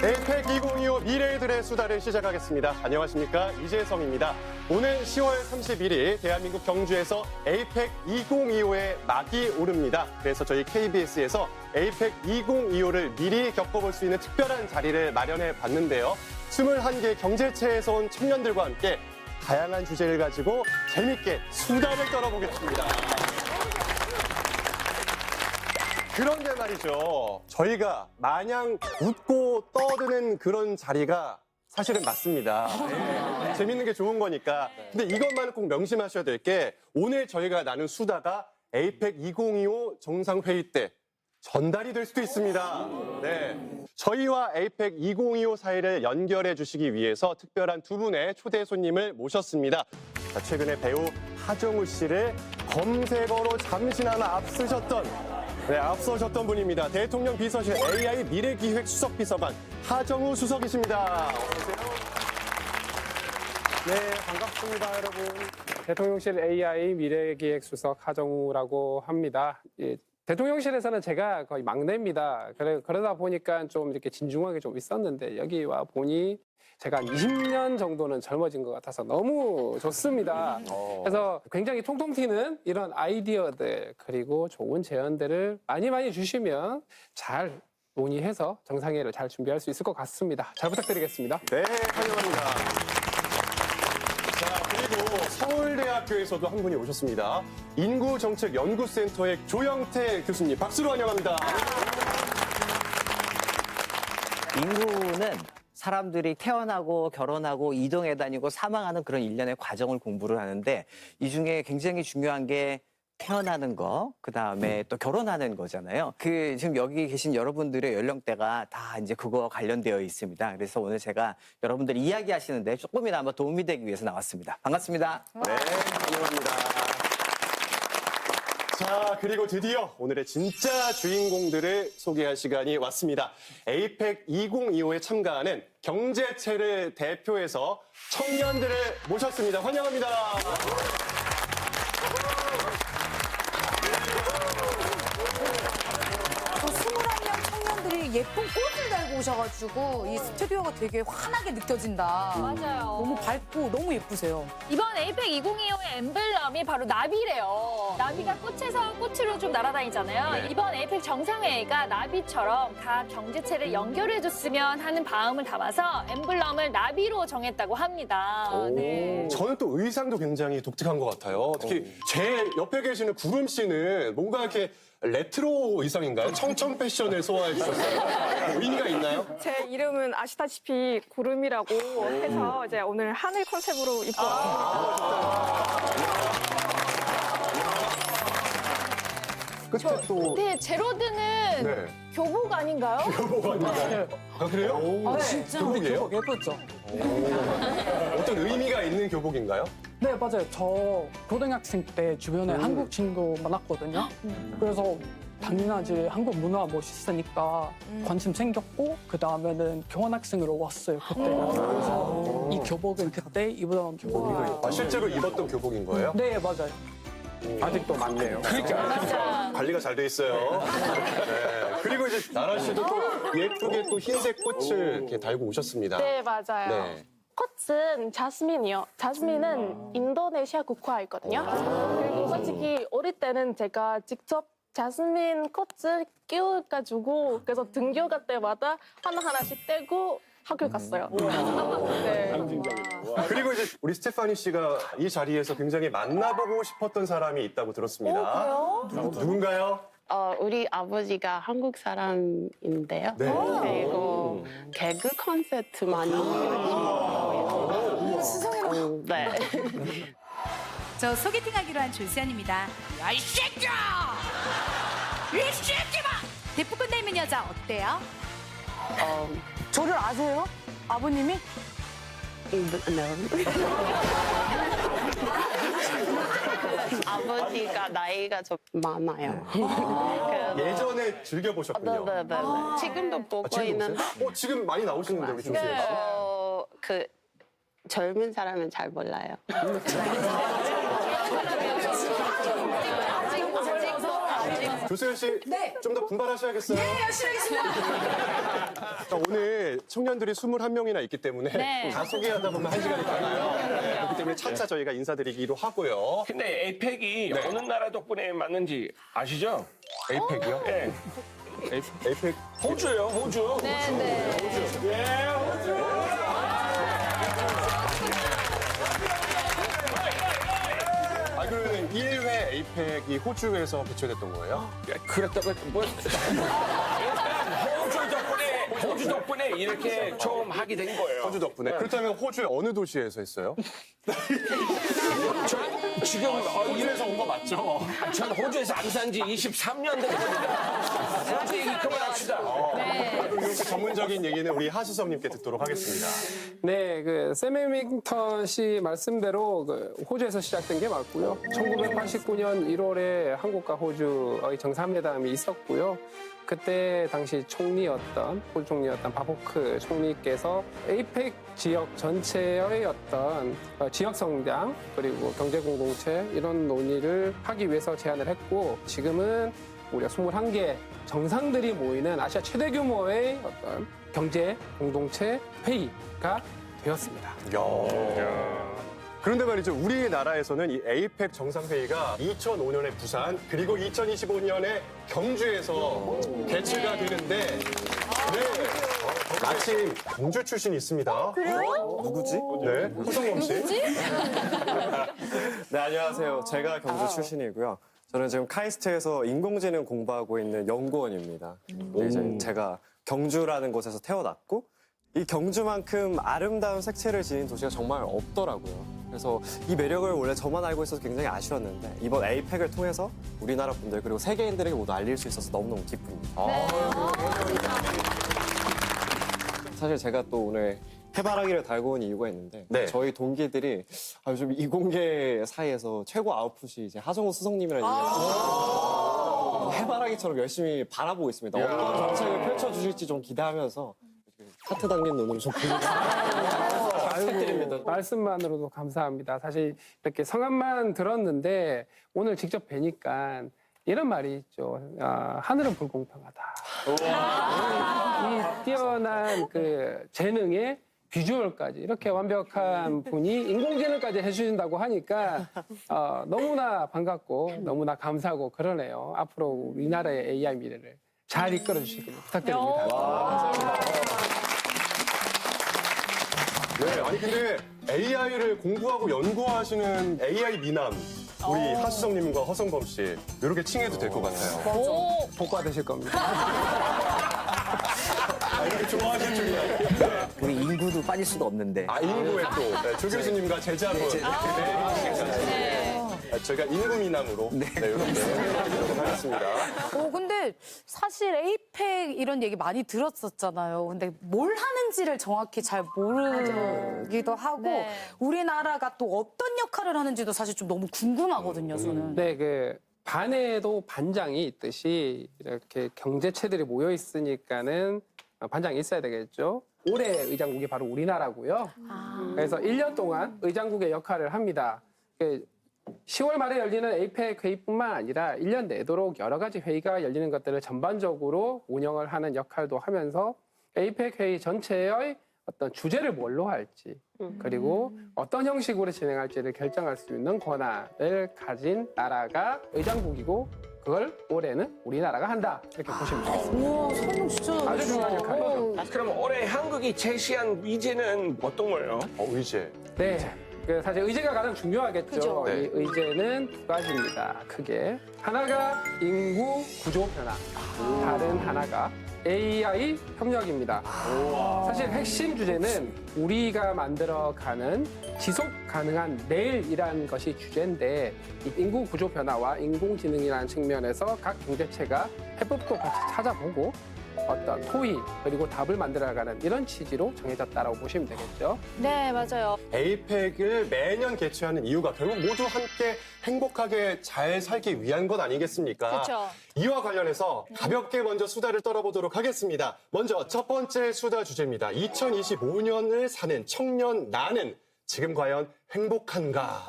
에이펙 2025 미래들의 수다를 시작하겠습니다. 안녕하십니까, 이재성입니다. 오늘 10월 31일 대한민국 경주에서 에이펙 2025의 막이 오릅니다. 그래서 저희 KBS에서 에이펙 2025를 미리 겪어볼 수 있는 특별한 자리를 마련해 봤는데요. 21개 경제체에서 온 청년들과 함께 다양한 주제를 가지고 재밌게 수다를 떨어보겠습니다. 그런데 말이죠. 저희가 마냥 웃고 떠드는 그런 자리가 사실은 맞습니다. 네. 재밌는 게 좋은 거니까. 근데 이것만은 꼭 명심하셔야 될 게 오늘 저희가 나눈 수다가 에이펙 2025 정상회의 때 전달이 될 수도 있습니다. 네. 저희와 에이펙 2025 사이를 연결해 주시기 위해서 특별한 두 분의 초대 손님을 모셨습니다. 자, 최근에 배우 하정우 씨를 검색어로 잠시나마 앞서셨던 분입니다. 대통령 비서실 AI 미래기획 수석비서관 하정우 수석이십니다. 어서오세요. 네, 반갑습니다, 여러분. 대통령실 AI 미래기획 수석 하정우라고 합니다. 예, 대통령실에서는 제가 거의 막내입니다. 그러다 보니까 좀 이렇게 진중하게 좀 있었는데 여기 와 보니 제가 한 20년 정도는 젊어진 것 같아서 너무 좋습니다. 그래서 굉장히 통통 튀는 이런 아이디어들 그리고 좋은 제안들을 많이 주시면 잘 논의해서 정상회의를 잘 준비할 수 있을 것 같습니다. 잘 부탁드리겠습니다. 네, 환영합니다. 자, 그리고 서울대학교에서도 한 분이 오셨습니다. 인구정책연구센터의 조영태 교수님, 박수로 환영합니다. 인구는 사람들이 태어나고 결혼하고 이동해 다니고 사망하는 그런 일련의 과정을 공부를 하는데 이 중에 굉장히 중요한 게 태어나는 거, 그 다음에 또 결혼하는 거잖아요. 지금 여기 계신 여러분들의 연령대가 다 이제 그거 관련되어 있습니다. 그래서 오늘 제가 여러분들이 이야기하시는데 조금이나마 도움이 되기 위해서 나왔습니다. 반갑습니다. 네, 환영합니다. 자, 그리고 드디어 오늘의 진짜 주인공들을 소개할 시간이 왔습니다. 에이펙 2025에 참가하는 경제체를 대표해서 청년들을 모셨습니다. 환영합니다. 21명 청년들이 예쁜 꽃을 달고 오셔가지고 이 스튜디오가 되게 환하게 느껴진다. 맞아요. 너무 밝고 너무 예쁘세요. 이번 에이펙 2025의 엠블럼이 바로 나비래요. 나비가 꽃에서 꽃으로 좀 날아다니잖아요. 네. 이번 에이펙 정상회의가 나비처럼 각 경제체를 연결해줬으면 하는 마음을 담아서 엠블럼을 나비로 정했다고 합니다. 네. 저는 또 의상도 굉장히 독특한 것 같아요. 특히 제 옆에 계시는 구름 씨는 뭔가 이렇게 레트로 의상인가요? 청청 패션을 소화해 주셨어요. 의미가 있나요? 제 이름은 아시다시피 구름이라고 해서 이제 오늘 하늘 컨셉으로 입고 왔습니다. 끝에 또 근데 제로드는 네. 교복 아닌가요? 교복 아닌가요? 아, 그래요? 아, 진짜? 교복이에요? 예뻤죠? 어떤 의미가 있는 교복인가요? 네, 맞아요. 저 고등학생 때 주변에 한국 친구 많았거든요. 그래서 당연하지 한국 문화 멋있으니까 관심 생겼고 그 다음에는 교환학생으로 왔어요, 그때. 그래서 이 교복은 그때 입었던 교복이에요. 아, 실제로 입었던 교복인 거예요? 네, 맞아요. 아직도 많네요. 맞아. 관리가 잘 돼 있어요. 네. 그리고 이제 나라 씨도 또 예쁘게 또 흰색 꽃을 이렇게 달고 오셨습니다. 네, 맞아요. 네. 꽃은 자스민이요. 자스민은 인도네시아 국화이거든요. 그리고 솔직히 어릴 때는 제가 직접 자스민 꽃을 끼워가지고 그래서 등교가 때마다 하나하나씩 떼고 학교 갔어요. 네. 그리고 이제 우리 스테파니 씨가 이 자리에서 굉장히 만나보고 싶었던 사람이 있다고 들었습니다. 누군가요? 우리 아버지가 한국 사람인데요. 네. 그리고 개그 콘서트 많이 해주시고요. 네. 저 소개팅하기로 한 조수연입니다. 야, 이 새끼야! 이 새끼마! 대포권 닮은 여자 어때요? 저를 아세요? 아버님이? 아버지가 나이가 좀 많아요. 예전에 즐겨보셨군요. 네네네. 지금도 보고 지금 있는데 보세요? 지금 많이 나오시는데 우리 조수연 씨. 그 젊은 사람은 잘 몰라요. 조수연 씨, 네. 좀 더 분발하셔야겠어요. 네, 열심히 하겠습니다. 자, 오늘 청년들이 21명이나 있기 때문에 네. 다 소개하다 보면 1시간이 가나요? 네, 그렇기 때문에 차차 저희가 인사드리기로 하고요. 근데 에이펙이 네. 어느 나라 덕분에 맞는지 아시죠? 에이펙이요? 예. 에이펙. 호주요, 호주. 네. 호주. 예, 호주. 아, 그러면 1회 에이펙이 호주에서 개최됐던 거예요? 그랬다고 뭐 호주 덕분에 이렇게 처음 하게 된 거예요. 호주 덕분에. 그렇다면 호주의 어느 도시에서 했어요? 지금 호주에서 온 거 맞죠? 전 호주에서 안 산 지 23년 됐습니다. 호주 얘기 그만합시다. 그럼 이렇게 전문적인 얘기는 우리 하수섭님께 듣도록 하겠습니다. 네, 샘 해밍턴 씨 말씀대로 호주에서 시작된 게 맞고요. 1989년 1월에 한국과 호주의 정상회담이 있었고요. 그때 당시 호주 총리였던 바보크 총리께서 에이펙 지역 전체의 어떤 지역 성장 그리고 경제 공동체 이런 논의를 하기 위해서 제안을 했고 지금은 우리가 21개 정상들이 모이는 아시아 최대 규모의 어떤 경제 공동체 회의가 되었습니다. 그런데 말이죠. 우리나라에서는 이 에이펙 정상회의가 2005년에 부산 그리고 2025년에 경주에서 개최가 되는데 마침 경주 출신이 있습니다. 그래요? 누구지? 네, 호성범 씨. 네, 안녕하세요. 제가 경주 출신이고요. 저는 지금 카이스트에서 인공지능 공부하고 있는 연구원입니다. 네, 이제 제가 경주라는 곳에서 태어났고 이 경주만큼 아름다운 색채를 지닌 도시가 정말 없더라고요. 그래서 이 매력을 원래 저만 알고 있어서 굉장히 아쉬웠는데 이번 에이펙을 통해서 우리나라 분들 그리고 세계인들에게 모두 알릴 수 있어서 너무너무 기쁩니다. 사실 제가 또 오늘 해바라기를 달고 온 이유가 있는데 네. 저희 동기들이 요즘 이공계 사이에서 최고 아웃풋이 이제 하정우 수석님이라는 얘기를 해바라기처럼 열심히 바라보고 있습니다. 어떤 정책을 펼쳐주실지 좀 기대하면서 하트 담긴 눈으로 좀 부탁드립니다. 말씀만으로도 감사합니다. 사실 이렇게 성함만 들었는데 오늘 직접 뵈니까 이런 말이 있죠. 하늘은 불공평하다. 이 뛰어난 재능에 비주얼까지 이렇게 완벽한 분이 인공지능까지 해주신다고 하니까 너무나 반갑고 너무나 감사하고 그러네요. 앞으로 우리나라의 AI 미래를 잘 이끌어 주시길 부탁드립니다. 네, 아니 근데 AI를 공부하고 연구하시는 AI 미남 우리 하수성님과 허성범 씨 이렇게 칭해도 될 것 같아요. 오, 복과되실 겁니다. 이렇게 좋아하실 줄이야. 우리 인구도 빠질 수도 없는데. 인구에 또 조 교수님과 제자분. 저희가 인구 미남으로 이렇게 하도록 하겠습니다. 근데 사실 에이펙 이런 얘기 많이 들었었잖아요. 근데 뭘 하는지를 정확히 잘 모르기도 하고 네. 우리나라가 또 어떤 역할을 하는지도 사실 좀 너무 궁금하거든요, 저는. 네, 반에도 반장이 있듯이 이렇게 경제체들이 모여 있으니까는 반장이 있어야 되겠죠. 올해 의장국이 바로 우리나라고요. 그래서 1년 동안 의장국의 역할을 합니다. 10월 말에 열리는 에이펙 회의뿐만 아니라 1년 내도록 여러 가지 회의가 열리는 것들을 전반적으로 운영을 하는 역할도 하면서 에이펙 회의 전체의 어떤 주제를 뭘로 할지 그리고 어떤 형식으로 진행할지를 결정할 수 있는 권한을 가진 나라가 의장국이고 그걸 올해는 우리나라가 한다 이렇게 보시면 되겠습니다. 우와, 설명 진짜 아주 중요한 역할이죠. 그럼 올해 한국이 제시한 의제는 어떤 거예요? 의제. 네. 사실 의제가 가장 중요하겠죠. 그죠. 네. 이 의제는 두 가지입니다. 크게. 하나가 인구 구조 변화. 다른 하나가 AI 협력입니다. 사실 핵심 주제는 우리가 만들어가는 지속 가능한 내일이라는 것이 주제인데 이 인구 구조 변화와 인공지능이라는 측면에서 각 경제체가 해법도 같이 찾아보고 어떤 토의 그리고 답을 만들어가는 이런 취지로 정해졌다라고 보시면 되겠죠. 네, 맞아요. 에이펙을 매년 개최하는 이유가 결국 모두 함께 행복하게 잘 살기 위한 것 아니겠습니까? 그쵸. 이와 관련해서 가볍게 먼저 수다를 떨어보도록 하겠습니다. 먼저 첫 번째 수다 주제입니다. 2025년을 사는 청년 나는 지금 과연 행복한가?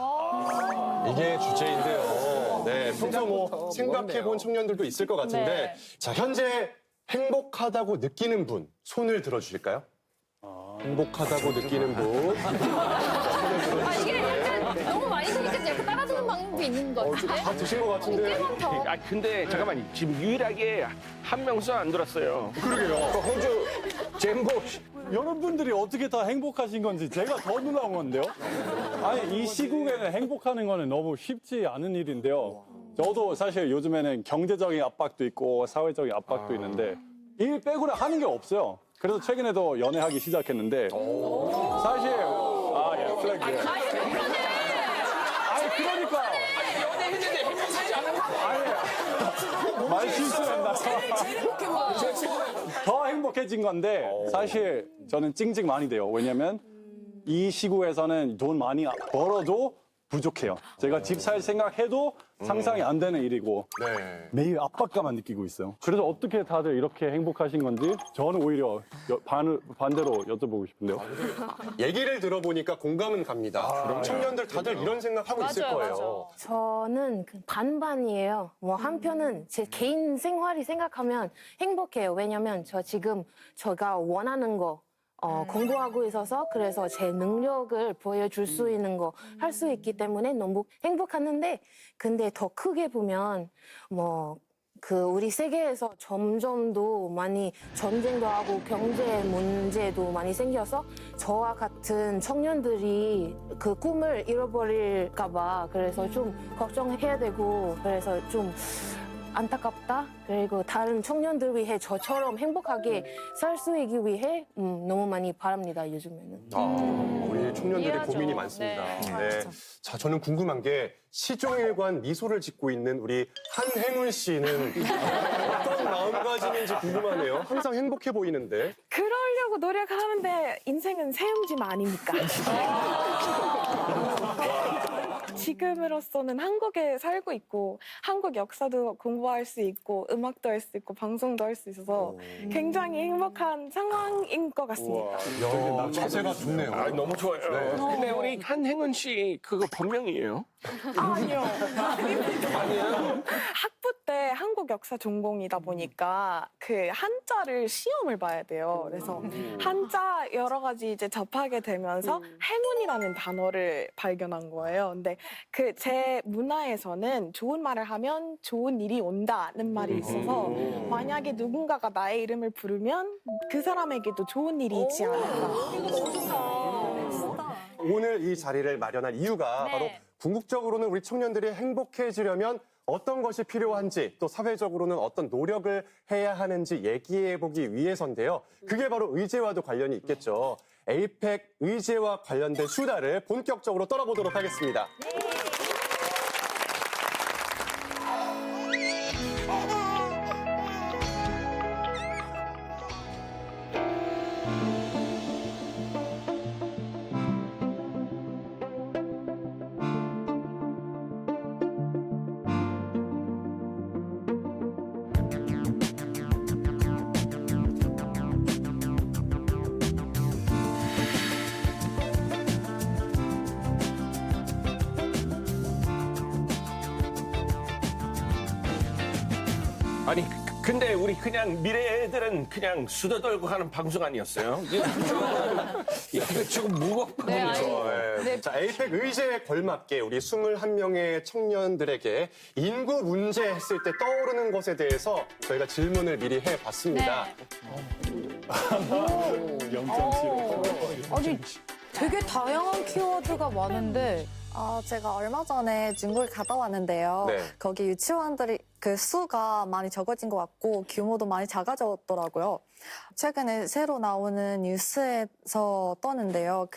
이게 주제인데요. 네, 평소 뭐 생각해본 청년들도 있을 것 같은데 네. 자, 현재 행복하다고 느끼는 분 손을 들어주실까요? 행복하다고 느끼는 분. 아, 이게 약간 너무 많이 드니까 약간 따라주는 방법이 있는 것 같은데? 다 드신 것 같은데. 꽤 많다. 아 근데 잠깐만 지금 유일하게 한 명수 안 들었어요. 그러게요. 호주 잼보 여러분들이 어떻게 다 행복하신 건지 제가 더 놀라운 건데요. 아니, 이 시국에는 행복하는 거는 너무 쉽지 않은 일인데요. 저도 사실 요즘에는 경제적인 압박도 있고 사회적인 압박도 있는데 일 빼고는 하는 게 없어요. 그래서 최근에도 연애하기 시작했는데 사실 플래그. 아니, 그러니까. 연애했는데 행복하지 않은 말 실수했나? 더 행복해진 건데 사실 저는 찡찡 많이 돼요. 왜냐면 이 시국에서는 돈 많이 벌어도 부족해요. 제가 집 살 생각해도 상상이 안 되는 일이고 네. 매일 압박감만 느끼고 있어요. 그래서 어떻게 다들 이렇게 행복하신 건지 저는 오히려 반대로 여쭤보고 싶은데요. 얘기를 들어보니까 공감은 갑니다. 청년들 다들 이런 생각하고 있을 거예요. 저는 그 반반이에요. 뭐 한편은 제 개인 생활이 생각하면 행복해요. 왜냐면 저 지금 제가 원하는 거 공부하고 있어서 그래서 제 능력을 보여줄 수 있는 거 할 수 있기 때문에 너무 행복하는데 근데 더 크게 보면 뭐 우리 세계에서 점점 더 많이 전쟁도 하고 경제 문제도 많이 생겨서 저와 같은 청년들이 그 꿈을 잃어버릴까 봐 그래서 좀 걱정해야 되고 그래서 좀 안타깝다. 그리고 다른 청년들 위해 저처럼 행복하게 살 수 있기 위해 너무 많이 바랍니다, 요즘에는. 우리 청년들이 이해하죠. 고민이 많습니다. 네. 네. 자, 저는 궁금한 게 시종일관 미소를 짓고 있는 우리 한행운 씨는 어떤 마음가짐인지 궁금하네요. 항상 행복해 보이는데. 그러려고 노력하는데 인생은 세움짐 아닙니까? 지금으로서는 한국에 살고 있고 한국 역사도 공부할 수 있고 음악도 할 수 있고 방송도 할 수 있어서 굉장히 행복한 상황인 것 같습니다. 야, 자세가 좋네요. 아, 너무 좋아요. 근데 우리 한행은 씨 그거 본명이에요? 아니요. 아니요. 학부 때 한국 역사 전공이다 보니까 그 한자를 시험을 봐야 돼요. 그래서 한자 여러 가지 이제 접하게 되면서 행운이라는 단어를 발견한 거예요. 근데 그 제 문화에서는 좋은 말을 하면 좋은 일이 온다는 말이 있어서 만약에 누군가가 나의 이름을 부르면 그 사람에게도 좋은 일이 있지 않을까. 오늘 이 자리를 마련한 이유가 네. 바로 궁극적으로는 우리 청년들이 행복해지려면 어떤 것이 필요한지 또 사회적으로는 어떤 노력을 해야 하는지 얘기해보기 위해서인데요. 그게 바로 의제와도 관련이 있겠죠. 에이펙 의제와 관련된 수다를 본격적으로 떨어보도록 하겠습니다. 아니 근데 우리 그냥 미래 애들은 그냥 수다 떨고 하는 방송 아니었어요? 이거 지금 무겁거든요. 네. 자, 에이펙 의제에 걸맞게 우리 21명의 청년들에게 인구 문제 했을 때 떠오르는 것에 대해서 저희가 질문을 미리 해봤습니다. 0.75. 아니, 되게 다양한 키워드가 많은데 제가 얼마 전에 중국을 갔다 왔는데요. 네. 거기 유치원들이 그 수가 많이 적어진 것 같고 규모도 많이 작아졌더라고요. 최근에 새로 나오는 뉴스에서 떴는데요.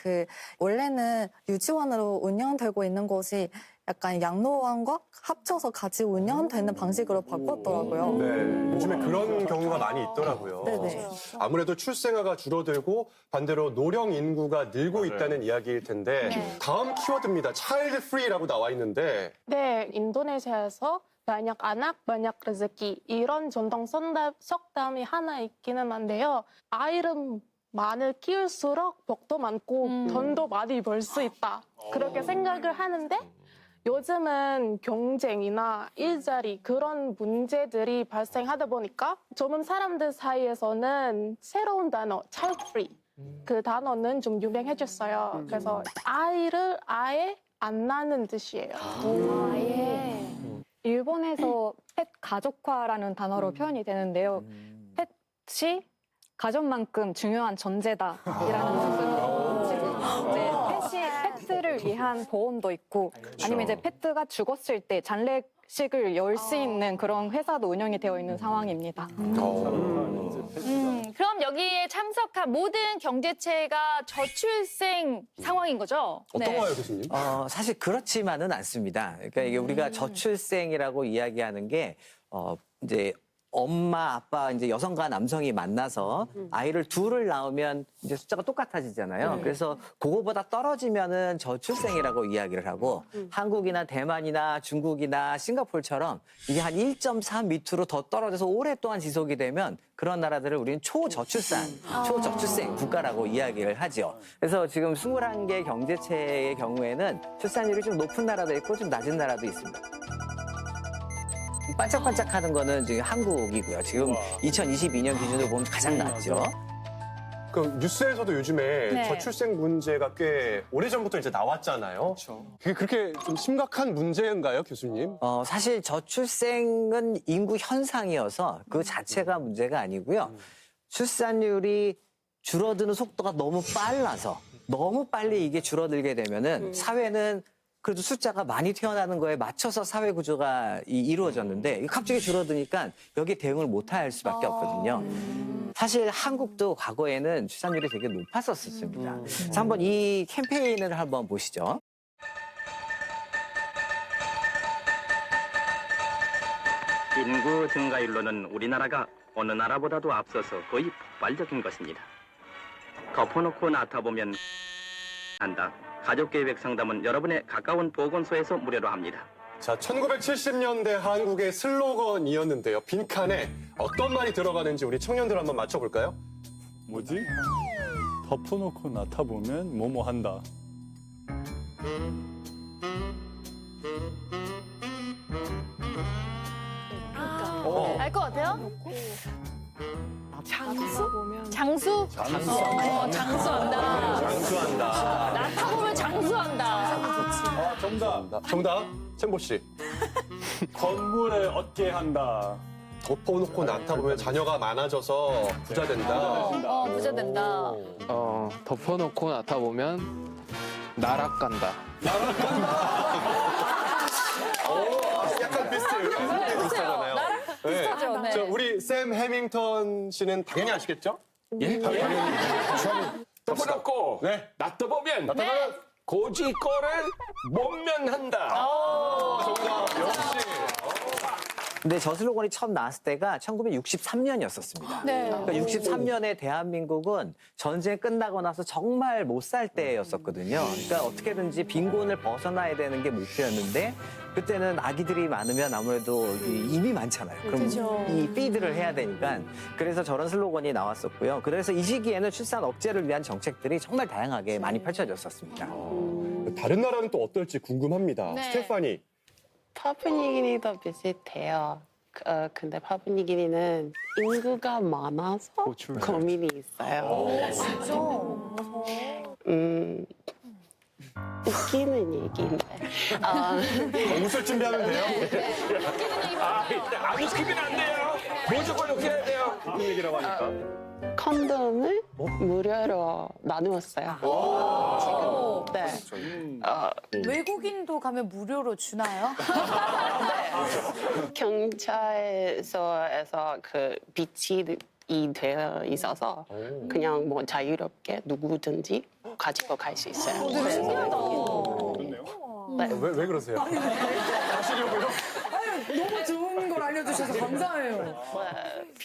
원래는 유치원으로 운영되고 있는 곳이 약간 양로원과 합쳐서 같이 운영되는 방식으로 바꿨더라고요. 네, 요즘에 그런 경우가 많이 있더라고요. 네네. 아무래도 출생아가 줄어들고 반대로 노령 인구가 늘고 있다는 이야기일 텐데 다음 키워드입니다. 차일드 프리라고 나와 있는데 네, 인도네시아에서 만약 아낙, 만약 레즈키 이런 전통 속담이 하나 있기는 한데요. 아이를 많이 키울수록 덕도 많고 돈도 많이 벌 수 있다. 그렇게 생각을 하는데 요즘은 경쟁이나 일자리 그런 문제들이 발생하다 보니까 젊은 사람들 사이에서는 새로운 단어, child free 그 단어는 좀 유명해졌어요. 그래서 아이를 아예 안 낳는 뜻이에요. 아예. 일본에서 펫 가족화라는 단어로 표현이 되는데요. 펫이 가족만큼 중요한 존재다이라는 뜻으로 지금 이제 펫을 위한 보험도 있고 아니면 이제 페트가 죽었을 때 장례식을 열 수 있는 그런 회사도 운영이 되어 있는 상황입니다. 그럼 여기에 참석한 모든 경제체가 저출생 상황인 거죠? 어떤가요, 교수님? 사실 그렇지만은 않습니다. 그러니까 이게 우리가 저출생이라고 이야기하는 게 이제 엄마, 아빠, 이제 여성과 남성이 만나서 아이를 둘을 낳으면 이제 숫자가 똑같아지잖아요. 그래서 그거보다 떨어지면은 저출생이라고 이야기를 하고 한국이나 대만이나 중국이나 싱가포르처럼 이게 한 1.3 밑으로 더 떨어져서 오랫동안 지속이 되면 그런 나라들을 우리는 초저출생 국가라고 이야기를 하죠. 그래서 지금 21개 경제체의 경우에는 출산율이 좀 높은 나라도 있고 좀 낮은 나라도 있습니다. 반짝반짝하는 거는 지금 한국이고요. 지금 2022년 기준으로 보면 가장 낮죠. 그 뉴스에서도 요즘에 네. 저출생 문제가 꽤 오래전부터 이제 나왔잖아요. 그게 그렇게 좀 심각한 문제인가요, 교수님? 사실 저출생은 인구 현상이어서 그 자체가 문제가 아니고요. 출산율이 줄어드는 속도가 너무 빨라서 너무 빨리 이게 줄어들게 되면은 사회는 그래도 숫자가 많이 태어나는 거에 맞춰서 사회 구조가 이루어졌는데 갑자기 줄어드니까 여기에 대응을 못할 수밖에 없거든요. 사실 한국도 과거에는 출산율이 되게 높았었습니다. 그래서 한번 이 캠페인을 한번 보시죠. 인구 증가율로는 우리나라가 어느 나라보다도 앞서서 거의 폭발적인 것입니다. 덮어놓고 나타보면 한다. 가족계획 상담은 여러분의 가까운 보건소에서 무료로 합니다. 자, 1970년대 한국의 슬로건이었는데요. 빈칸에 어떤 말이 들어가는지 우리 청년들 한번 맞춰볼까요? 뭐지? 덮어놓고 나타보면 뭐뭐 한다. 알 것 같아요? 장수 보면 장수? 장수한다. 장수한다. 나타보면 장수한다. 정답, 챔보 씨. 건물에 얻게 한다. 덮어놓고 나타보면 자녀가 많아져서 부자 된다. 부자 된다. 덮어놓고 나타보면 나락간다. 약간 비슷하잖아요. 비슷하죠, 네. 저 우리 샘 해밍턴 씨는 당연히 아시겠죠? 예? 당연히. 덮어놓고 놔둬보면 고지 거를 못면한다. 정답. 역시. 근데 저 슬로건이 처음 나왔을 때가 1963년이었었습니다. 네. 그러니까 63년에 대한민국은 전쟁 끝나고 나서 정말 못 살 때였었거든요. 그러니까 어떻게든지 빈곤을 벗어나야 되는 게 목표였는데 그때는 아기들이 많으면 아무래도 이미 많잖아요. 그럼 그죠. 이 피드를 해야 되니까 그래서 저런 슬로건이 나왔었고요. 그래서 이 시기에는 출산 억제를 위한 정책들이 정말 다양하게 많이 펼쳐졌었습니다. 다른 나라는 또 어떨지 궁금합니다. 네. 스테파니. 파푸니기니도 비슷해요. 근데 파푸니기니는 인구가 많아서 고민이 있어요. 진짜? 웃기는 얘기인데. 웃을 준비하면 돼요? 안 웃기면 안 돼요. 무조건 웃겨야 돼요. 무슨 얘기라고 하니까. 컨돔을 무료로 나누었어요. 네. 외국인도 가면 무료로 주나요? 경찰서에서 그 비치이 되어 있어서 그냥 뭐 자유롭게 누구든지 가지고 갈 수 있어요. 되게 신기하다. 네. 왜 그러세요? 하시려고요? 너무 좋은 걸 알려주셔서 감사해요.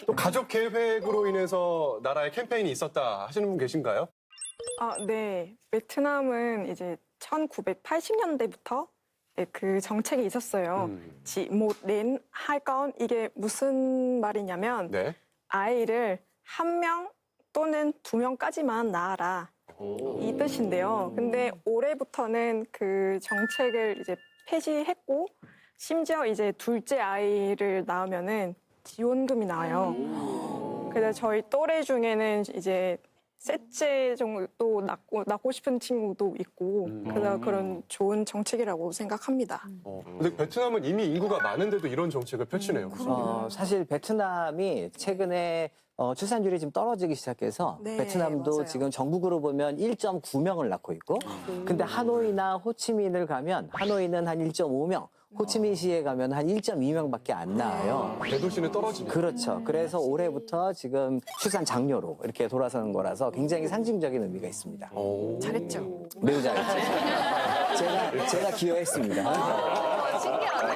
또 가족 계획으로 인해서 나라에 캠페인이 있었다 하시는 분 계신가요? 네. 베트남은 이제 1980년대부터 그 정책이 있었어요. 낸 할건 이게 무슨 말이냐면 네. 아이를 1명 또는 2명까지만 낳아라. 이 뜻인데요. 근데 올해부터는 그 정책을 이제 폐지했고 심지어 이제 둘째 아이를 낳으면은 지원금이 나와요. 그래서 저희 또래 중에는 이제 셋째 정도 낳고 싶은 친구도 있고 그래서 그런 좋은 정책이라고 생각합니다. 근데 베트남은 이미 인구가 많은데도 이런 정책을 펼치네요. 사실 베트남이 최근에 출산율이 지금 떨어지기 시작해서 네, 베트남도 맞아요. 지금 전국으로 보면 1.9명을 낳고 있고 근데 하노이나 호치민을 가면 하노이는 한 1.5명 호치민시에 가면 한 1.2명밖에 안 나와요. 대도시는 떨어지네요. 그렇죠. 그래서 올해부터 지금 출산 장려로 이렇게 돌아서는 거라서 굉장히 상징적인 의미가 있습니다. 잘했죠. 매우 잘했죠. 제가 기여했습니다. 신기하네.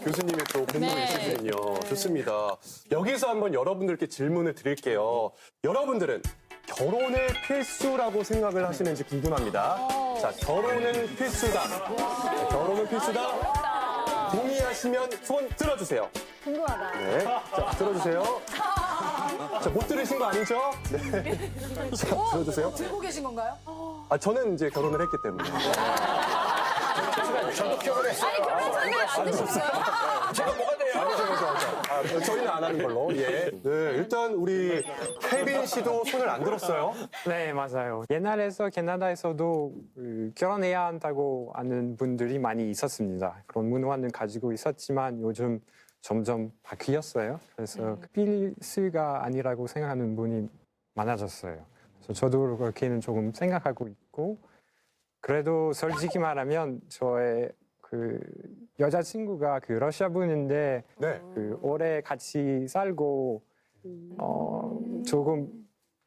교수님의 또 공부 네. 있으시군요. 좋습니다. 여기서 한번 여러분들께 질문을 드릴게요. 여러분들은 결혼의 필수라고 생각을 하시는지 궁금합니다. 자, 결혼은 필수다. 자, 결혼은 필수다. 동의하시면 손 들어주세요. 궁금하다. 네. 자, 들어주세요. 자, 못 들으신 거 아니죠? 네. 자, 들어주세요. 들고 계신 건가요? 아, 저는 이제 결혼을 했기 때문에. 저도 결혼했어요. 아니 결혼했는데 안 드셨어요? 제가 뭐가 돼요? 저희는 안 하는 걸로. 예. 네, 일단 우리 케빈 씨도 손을 안 들었어요. 네, 맞아요. 옛날에서 캐나다에서도 결혼해야 한다고 하는 분들이 많이 있었습니다. 그런 문화는 가지고 있었지만 요즘 점점 바뀌었어요. 그래서 필수가 아니라고 생각하는 분이 많아졌어요. 그래서 저도 그렇게는 조금 생각하고 있고 그래도 솔직히 말하면 저의 그 여자친구가 그 러시아 분인데 네. 그 오래 같이 살고 조금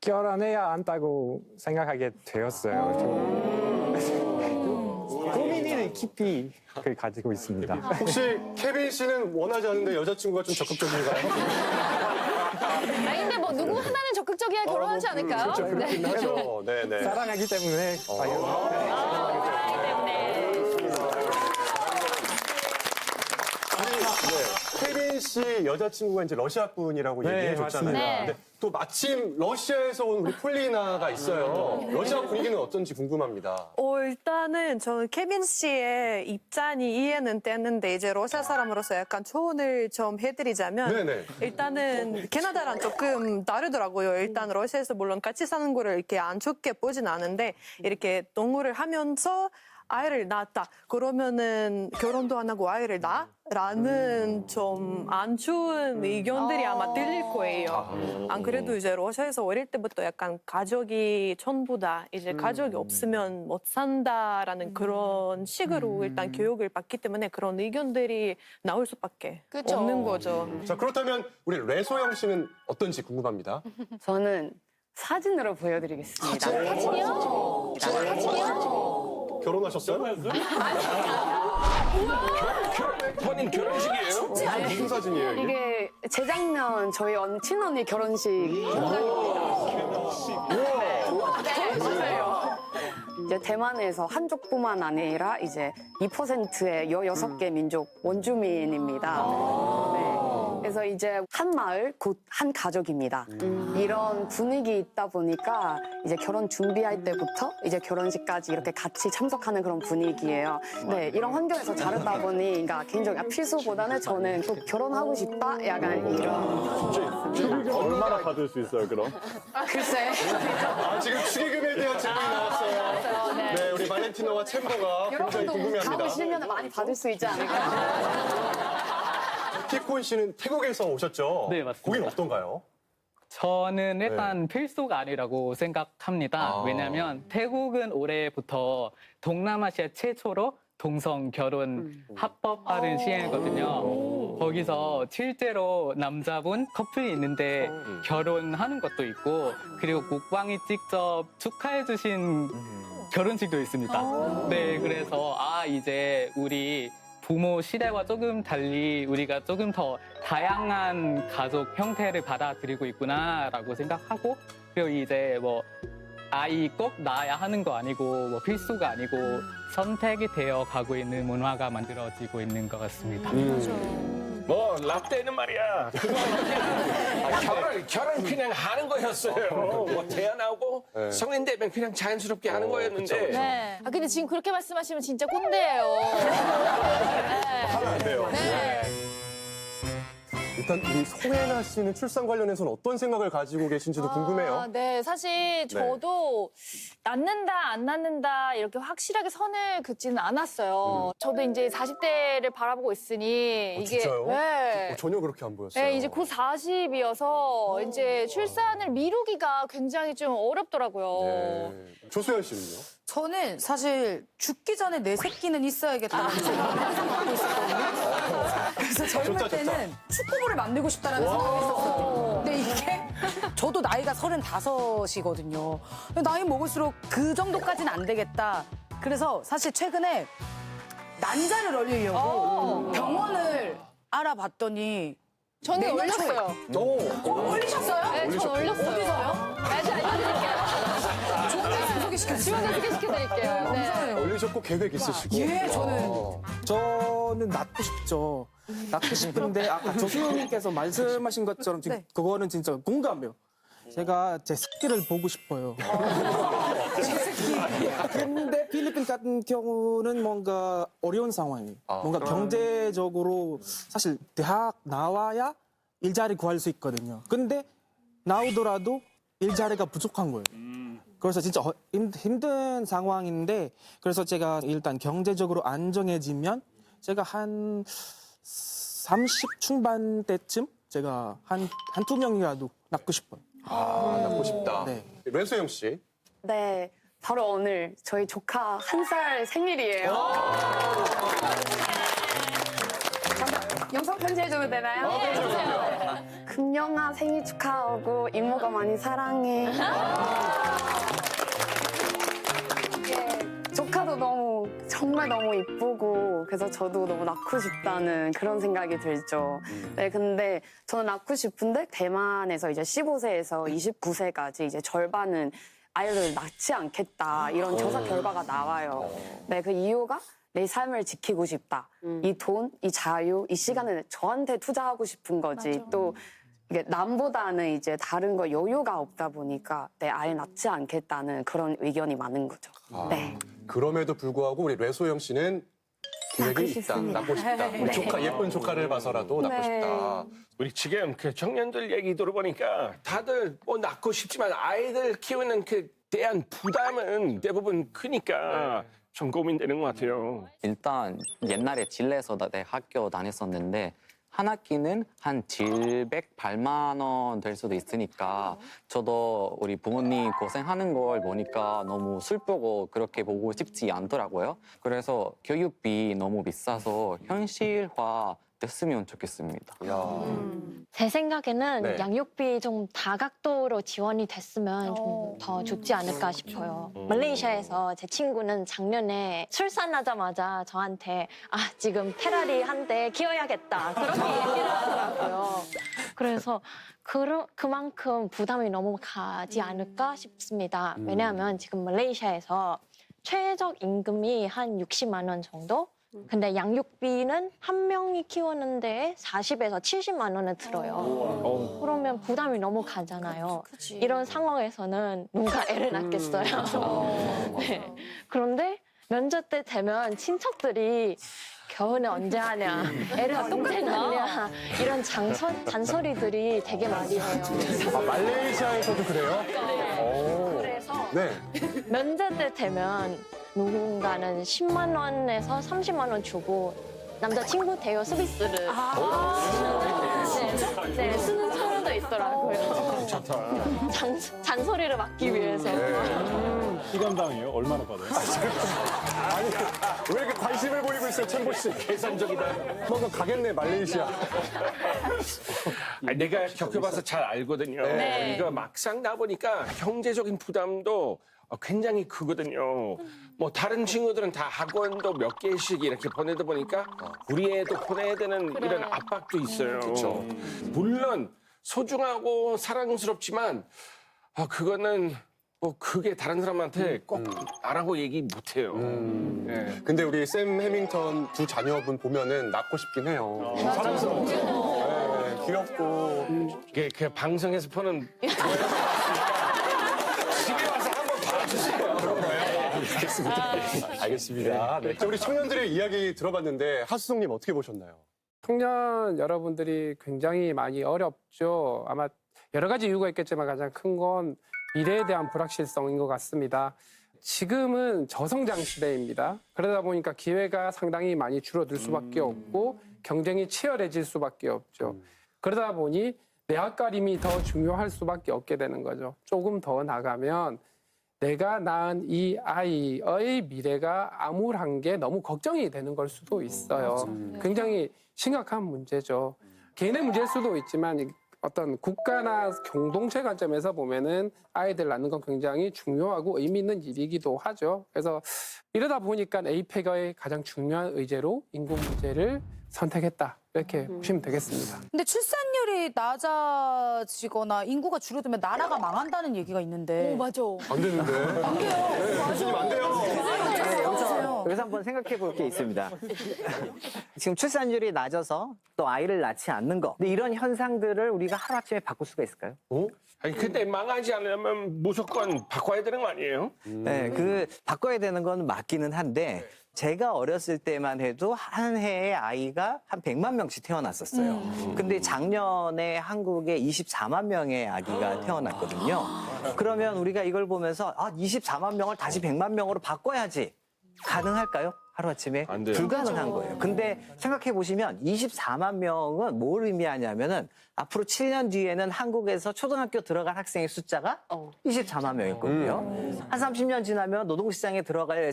결혼해야 한다고 생각하게 되었어요. 고민이 깊이 가지고 있습니다. 혹시 케빈 씨는 원하지 않는데 여자친구가 좀 적극적인가요? 아니 근데 뭐 누구 하나는 적극적이야 결혼하지 않을까요? 그렇죠, 그렇긴 하죠. 네네. 사랑하기 때문에 케빈 씨 여자친구가 이제 러시아 분이라고 네, 얘기해 줬잖아요. 맞습니다. 근데 또 마침 러시아에서 온 우리 폴리나가 있어요. 러시아 분위기는 어떤지 궁금합니다. 일단은 저는 케빈 씨의 입장이 이해는 됐는데 이제 러시아 사람으로서 약간 조언을 좀 해드리자면 네네. 일단은 캐나다랑 조금 다르더라고요. 일단 러시아에서 물론 같이 사는 거를 이렇게 안 좋게 보진 않은데 이렇게 동거를 하면서 아이를 낳았다. 그러면은 결혼도 안 하고 아이를 낳아? 라는 좀 안 좋은 의견들이 아마 들릴 거예요. 안 그래도 이제 러시아에서 어릴 때부터 약간 가족이 전부다. 이제 가족이 없으면 못 산다라는 그런 식으로 일단 교육을 받기 때문에 그런 의견들이 나올 수밖에 그쵸. 없는 거죠. 자, 그렇다면 우리 레소영 씨는 어떤지 궁금합니다. 저는 사진으로 보여드리겠습니다. 사진이요? 결혼하셨어요? 본인 결혼식이에요? 무슨 사진이에요, 이게? 이게 재작년 저희 친언니 결혼식 맞아요. 이제 대만에서 한족뿐만 아니라 이제 2%의 16개 민족 원주민입니다. 네. 그래서 이제 한 마을 곧 한 가족입니다. 이런 분위기 있다 보니까 이제 결혼 준비할 때부터 이제 결혼식까지 이렇게 같이 참석하는 그런 분위기예요. 네, 이런 환경에서 자르다 보니 그러니까 개인적인 필수보다는 저는 또 결혼하고 싶다 약간 이런. 얼마나 받을 수 있어요, 그럼? 글쎄. 지금 축의금에 대한 질문이 나왔어요. 네, 우리 발렌티노와 챔버가 굉장히 여러분도 궁금해합니다. 다음 10년에 많이 받을 수 있지 않을까. 티콘 씨는 태국에서 오셨죠? 네, 맞습니다. 거긴 어떤가요? 저는 일단 필수가 아니라고 생각합니다. 왜냐하면 태국은 올해부터 동남아시아 최초로 동성 결혼 합법화를 시행했거든요. 거기서 실제로 남자분 커플이 있는데 결혼하는 것도 있고 그리고 국왕이 직접 축하해 주신 결혼식도 있습니다. 네, 그래서 이제 우리 부모 시대와 조금 달리 우리가 조금 더 다양한 가족 형태를 받아들이고 있구나라고 생각하고 그리고 이제 뭐 아이 꼭 낳아야 하는 거 아니고 뭐 필수가 아니고 선택이 되어 가고 있는 문화가 만들어지고 있는 것 같습니다. 뭐 라떼는 말이야. 결혼 그냥 하는 거였어요. 뭐 태어나고 네. 성인 되면 그냥 자연스럽게 하는 거였는데. 네. 아, 근데 지금 그렇게 말씀하시면 진짜 꼰대예요. 하면 안 돼요. 네. 일단 우리 송혜나 씨는 출산 관련해서는 어떤 생각을 가지고 계신지도 궁금해요. 네, 사실 저도 낳는다, 안 낳는다 이렇게 확실하게 선을 긋지는 않았어요. 저도 이제 40대를 바라보고 있으니 이게 진짜요? 네. 전혀 그렇게 안 보였어요. 네, 이제 곧 40이어서 이제 출산을 미루기가 굉장히 좀 어렵더라고요. 네. 조수연 씨는요? 저는 사실 죽기 전에 내 새끼는 있어야겠다는 생각을 항상 갖고 있었거든요. 그래서 젊을 좋다, 좋다. 때는 축구부를 만들고 싶다라는 생각을 했었어요. 근데 이게 저도 나이가 35이거든요. 나이 먹을수록 그 정도까지는 안 되겠다. 그래서 사실 최근에 난자를 얼리려고 병원을 알아봤더니 저는 내년 초에 올렸어요. 올리셨어요? 네, 저는 올렸어요. 어디서요? 네, 제가 알려드릴게요. 좋은 소개시켜주세요. 지원을 소개시켜드릴게요. 네. 올리셨고 계획 있으시고. 예, 저는 낳고 싶죠. 낳고 싶은데 아까 조수님께서 말씀하신 것처럼 지금 그거는 진짜 공감해요. 제가 제 새끼를 보고 싶어요. 근데 필리핀 같은 경우는 뭔가 어려운 상황이에요. 뭔가 경제적으로 사실 대학 나와야 일자리 구할 수 있거든요. 근데 나오더라도 일자리가 부족한 거예요. 그래서 진짜 힘든 상황인데 그래서 제가 일단 경제적으로 안정해지면 제가 한 30 중반 때쯤 제가 한 두 명이라도 낳고 싶어요. 낳고 싶다. 네. 렌소영 씨. 네, 바로 오늘 저희 조카 1살 생일이에요. 잠깐 영상 편지해줘도 되나요? 금영아 생일 축하하고 이모가 많이 사랑해. 조카도 정말 너무 이쁘고 그래서 저도 너무 낳고 싶다는 그런 생각이 들죠. 네, 근데 저는 낳고 싶은데 대만에서 이제 15세에서 29세까지 이제 절반은 아이를 낳지 않겠다 이런 조사 결과가 나와요. 네, 그 이유가 내 삶을 지키고 싶다. 이 돈, 이 자유, 이 시간을 저한테 투자하고 싶은 거지. 또 이게 남보다는 이제 다른 거 여유가 없다 보니까 내 아이 낳지 않겠다는 그런 의견이 많은 거죠. 네. 그럼에도 불구하고 우리 래소영 씨는 계획이 있다. 낳고 싶다. 우리 조카, 예쁜 조카를 봐서라도 낳고 싶다. 우리 지금 그 청년들 얘기 들어보니까 다들 뭐 낳고 싶지만 아이들 키우는 그 대한 부담은 대부분 크니까 좀 고민되는 것 같아요. 일단 옛날에 진례에서 학교 다녔었는데 한 학기는 한 708만 원 될 수도 있으니까 저도 우리 부모님 고생하는 걸 보니까 너무 슬프고 그렇게 보고 싶지 않더라고요. 그래서 교육비 너무 비싸서 현실화 됐으면 좋겠습니다. 제 생각에는 네. 양육비 좀 다각도로 지원이 됐으면 좀 더 좋지 않을까 싶어요. 말레이시아에서 제 친구는 작년에 출산하자마자 저한테 지금 페라리 한 대 키워야겠다 그렇게 얘기를 하더라고요. 그래서 그만큼 부담이 너무 가지 않을까 싶습니다. 왜냐하면 지금 말레이시아에서 최적 임금이 한 60만 원 정도? 근데 양육비는 한 명이 키우는데 40에서 70만 원을 들어요. 그러면 부담이 너무 가잖아요. 이런 상황에서는 누가 애를 낳겠어요. 네. 그런데 면접 때 되면 친척들이 겨울에 언제 하냐, 애를 언제 낳냐 이런 잔소리들이 되게 많이 해요. 말레이시아에서도 그래요? 그래서 네. 면접 때 되면 누군가는 10만 원에서 30만 원 주고 남자친구 대여 서비스를 네, 쓰는 사람도 있더라고요. 잔소리를 막기 위해서. 시간당이에요? 얼마나 받아요? 아니, 왜 이렇게 관심을 보이고 있어요, 천보 씨? 계산적이다. 뭔가 가겠네, 말레이시아. 내가 겪어봐서 잘 알거든요. 네. 이거 막상 나보니까 경제적인 부담도 굉장히 크거든요. 뭐 다른 친구들은 다 학원도 몇 개씩 이렇게 보내다 보니까 우리 애도 보내야 되는 이런 압박도 있어요. 물론 소중하고 사랑스럽지만 그거는 그게 다른 사람한테 꼭 나라고 얘기 못 해요. 예. 근데 우리 샘 해밍턴 두 자녀분 보면은 낳고 싶긴 해요. 사랑스러워. 네, 귀엽고. 그 방송에서 보는 집에 와서 한번 봐주세요. 그런 거예요. 알겠습니다. 네. 자, 우리 청년들의 이야기 들어봤는데 하수성님 어떻게 보셨나요? 청년 여러분들이 굉장히 많이 어렵죠. 아마 여러 가지 이유가 있겠지만 가장 큰 건 미래에 대한 불확실성인 것 같습니다. 지금은 저성장 시대입니다. 그러다 보니까 기회가 상당히 많이 줄어들 수밖에 없고 경쟁이 치열해질 수밖에 없죠. 그러다 보니 내 앞가림이 더 중요할 수밖에 없게 되는 거죠. 조금 더 나가면 내가 낳은 이 아이의 미래가 암울한 게 너무 걱정이 되는 걸 수도 있어요. 굉장히 심각한 문제죠. 개인의 문제일 수도 있지만 어떤 국가나 공동체 관점에서 보면은 아이들 낳는 건 굉장히 중요하고 의미 있는 일이기도 하죠. 그래서 이러다 보니까 에이펙의 가장 중요한 의제로 인구 문제를 선택했다. 이렇게 보시면 되겠습니다. 근데 출산율이 낮아지거나 인구가 줄어들면 나라가 망한다는 얘기가 있는데. 맞아. 안 되는데. 안 돼요. 교수님 안 돼요. 여기서 한번 생각해 볼 게 있습니다. 지금 출산율이 낮아서 또 아이를 낳지 않는 거. 근데 이런 현상들을 우리가 하루아침에 바꿀 수가 있을까요? 아니 근데 망하지 않으면 무조건 바꿔야 되는 거 아니에요? 네, 그 바꿔야 되는 건 맞기는 한데 제가 어렸을 때만 해도 한 해에 아이가 한 100만 명씩 태어났었어요. 근데 작년에 한국에 24만 명의 아기가 태어났거든요. 그러면 우리가 이걸 보면서 24만 명을 다시 100만 명으로 바꿔야지. 가능할까요? 하루아침에? 안 돼요. 불가능한 거예요. 근데 생각해 보시면 24만 명은 뭘 의미하냐면은 앞으로 7년 뒤에는 한국에서 초등학교 들어갈 학생의 숫자가 24만 명이거든요. 한 30년 지나면 노동시장에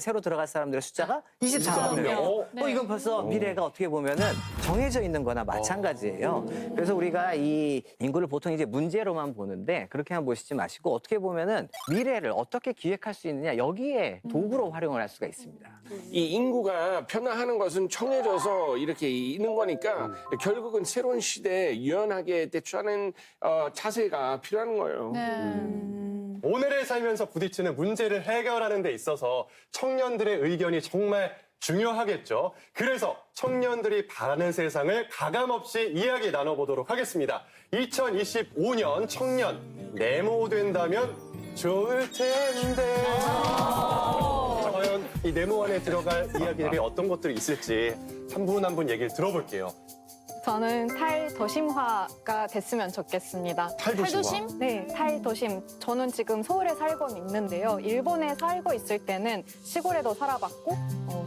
새로 들어갈 사람들의 숫자가 24만 명. 이건 벌써 미래가 어떻게 보면은 정해져 있는 거나 마찬가지예요. 그래서 우리가 이 인구를 보통 이제 문제로만 보는데 그렇게만 보시지 마시고 어떻게 보면은 미래를 어떻게 기획할 수 있느냐 여기에 도구로 활용을 할 수가 있습니다. 이 인구가 변화하는 것은 청해져서 이렇게 있는 거니까 결국은 새로운 시대에 유연하게 대처하는 자세가 필요한 거예요. 오늘을 살면서 부딪히는 문제를 해결하는 데 있어서 청년들의 의견이 정말 중요하겠죠. 그래서 청년들이 바라는 세상을 가감없이 이야기 나눠보도록 하겠습니다. 2025년 청년 네모 된다면 좋을 텐데. 과연 이 네모 안에 들어갈 이야기들이 어떤 것들이 있을지 한 분 한 분 얘기를 들어볼게요. 저는 탈도심화가 됐으면 좋겠습니다. 탈도심? 네, 탈도심. 저는 지금 서울에 살고 있는데요. 일본에 살고 있을 때는 시골에도 살아봤고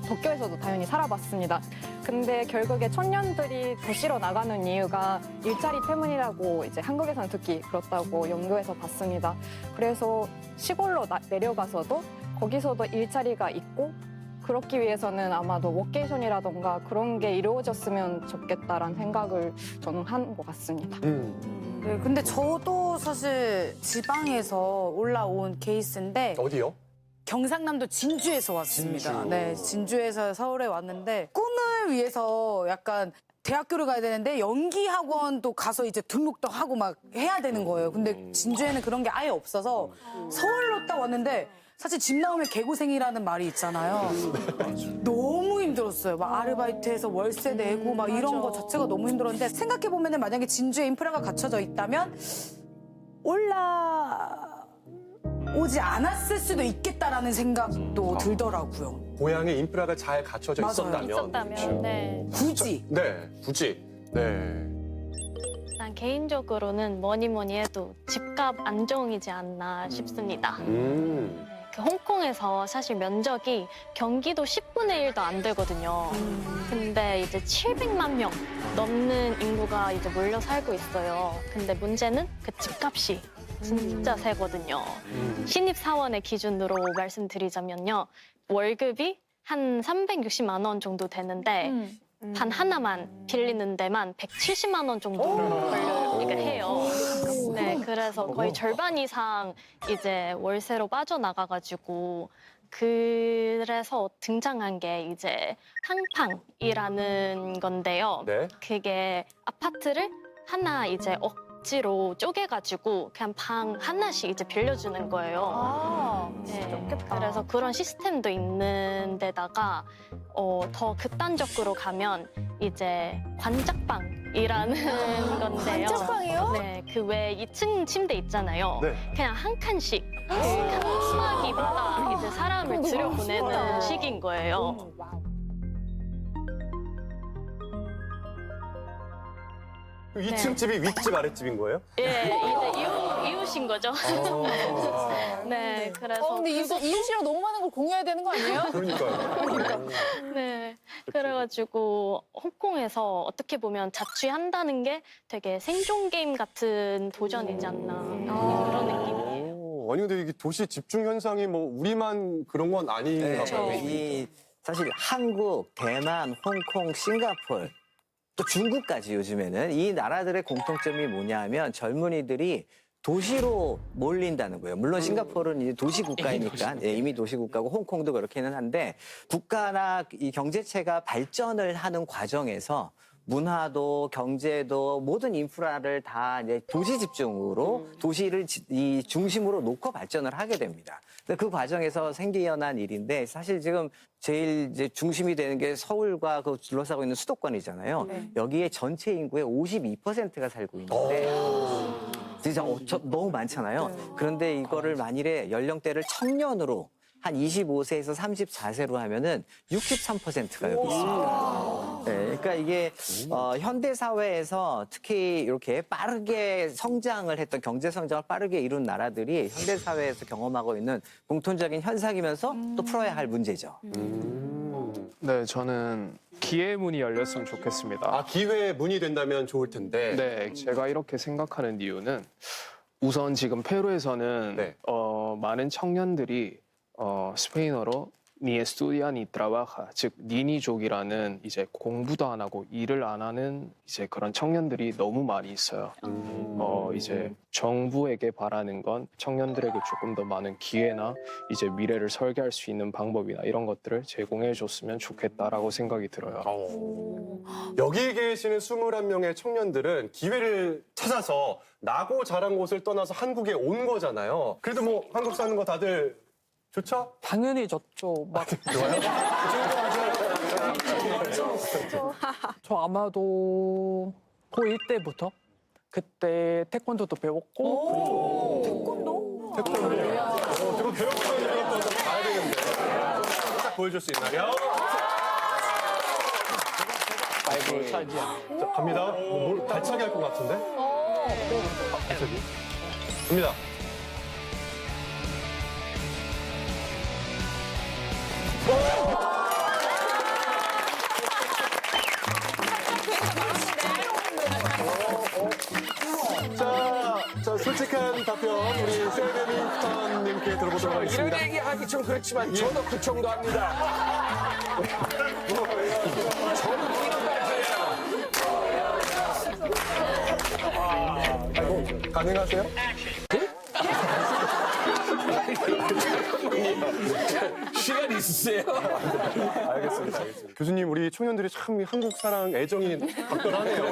도쿄에서도 당연히 살아봤습니다. 근데 결국에 청년들이 도시로 나가는 이유가 일자리 때문이라고 이제 한국에서는 듣기 그렇다고 연구해서 봤습니다. 그래서 시골로 내려가서도 거기서도 일자리가 있고 그렇기 위해서는 아마도 워케이션이라던가 그런 게 이루어졌으면 좋겠다라는 생각을 저는 한 것 같습니다. 네, 근데 저도 사실 지방에서 올라온 케이스인데 어디요? 경상남도 진주에서 왔습니다. 진주. 네, 진주에서 서울에 왔는데 꿈을 위해서 약간 대학교를 가야 되는데 연기 학원도 가서 이제 등록도 하고 막 해야 되는 거예요. 근데 진주에는 그런 게 아예 없어서 서울로 딱 왔는데 사실 집 나오면 개고생이라는 말이 있잖아요. 너무 힘들었어요. 막 아르바이트해서 월세 내고 막 이런 거 자체가 너무 힘들었는데 생각해 보면은 만약에 진주에 인프라가 갖춰져 있다면 올라오지 않았을 수도 있겠다라는 생각도 들더라고요. 고향에 인프라가 잘 갖춰져 맞아요. 있었다면. 네. 굳이. 네, 굳이. 네. 일단 개인적으로는 뭐니 해도 집값 안정이지 않나 싶습니다. 그 홍콩에서 사실 면적이 경기도 10분의 1도 안 되거든요. 근데 이제 700만 명 넘는 인구가 이제 몰려 살고 있어요. 근데 문제는 그 집값이 진짜 세거든요. 신입사원의 기준으로 말씀드리자면요. 월급이 한 360만 원 정도 되는데 반 하나만 빌리는 데만 170만 원 정도 해요. 네, 그래서 거의 절반 이상 이제 월세로 빠져나가가지고 그래서 등장한 게 이제 팡팡이라는 건데요. 네. 그게 아파트를 하나 이제 배지로 쪼개가지고 그냥 방 하나씩 이제 빌려주는 거예요. 네, 그래서 그런 시스템도 있는 데다가 더 극단적으로 가면 이제 관짝방이라는 건데요. 관짝방이요? 네, 그 외 2층 침대 있잖아요. 네. 그냥 한 칸씩 그 칸막이마다 이제 사람을 들여보내는 식인 거예요. 이 2층 집이 윗집 아랫집인 거예요? 예, 이제 이웃인 거죠. 네, 그래서. 근데 이웃이랑 너무 많은 걸 공유해야 되는 거 아니에요? 그러니까요. 네, 그래가지고 홍콩에서 어떻게 보면 자취한다는 게 되게 생존 게임 같은 도전이지 않나 그런 느낌이에요. 아니 근데 이게 도시 집중 현상이 뭐 우리만 그런 건 아닌가 봐요. 이 사실 한국, 대만, 홍콩, 싱가포르 또 중국까지 요즘에는 이 나라들의 공통점이 뭐냐면 젊은이들이 도시로 몰린다는 거예요. 물론 싱가포르는 이제 도시 국가이니까 이미 도시 국가고 홍콩도 그렇기는 한데 국가나 이 경제체가 발전을 하는 과정에서 문화도 경제도 모든 인프라를 다 이제 도시 집중으로 도시를 이 중심으로 놓고 발전을 하게 됩니다. 근데 그 과정에서 생겨난 일인데 사실 지금 제일 이제 중심이 되는 게 서울과 그 둘러싸고 있는 수도권이잖아요. 네. 여기에 전체 인구의 52%가 살고 있는데 진짜 너무 많잖아요. 그런데 이거를 만일에 연령대를 청년으로 한 25세에서 34세로 하면은 63%가 여기 있습니다. 네, 그러니까 이게 현대 사회에서 특히 이렇게 빠르게 성장을 했던 경제 성장을 빠르게 이룬 나라들이 현대 사회에서 경험하고 있는 공통적인 현상이면서 또 풀어야 할 문제죠. 네, 저는 기회 문이 열렸으면 좋겠습니다. 기회 문이 된다면 좋을 텐데. 네, 제가 이렇게 생각하는 이유는 우선 지금 페루에서는 많은 청년들이 스페인어로 ni estudia ni trabaja, 즉 니니족이라는 이제 공부도 안 하고 일을 안 하는 이제 그런 청년들이 너무 많이 있어요. 이제 정부에게 바라는 건 청년들에게 조금 더 많은 기회나 이제 미래를 설계할 수 있는 방법이나 이런 것들을 제공해 줬으면 좋겠다라고 생각이 들어요. 여기 계시는 21명의 청년들은 기회를 찾아서 나고 자란 곳을 떠나서 한국에 온 거잖아요. 그래도 뭐 한국 사는 거 다들 좋죠? 당연히 좋죠. 좋아요? 저 아마도 고1 때부터 그때 태권도도 배웠고. 태권도? 지금 배웠다는 것도 봐야 되는데. 살짝 보여줄 수 있나요? 아이고, 차지야. 자, 갑니다. 뭘 발차기 할 것 같은데? 발차기. 갑니다. 자, 솔직한 답변 우리 세레미턴님께 들어보도록 하겠습니다. 이런 얘기하기 좀 그렇지만 저도 그 정도 합니다. 저도 이런 말이에요. 가능하세요? 시간 있으세요? 알겠습니다. 교수님, 우리 청년들이 참 한국 사랑 애정이 각별하네요.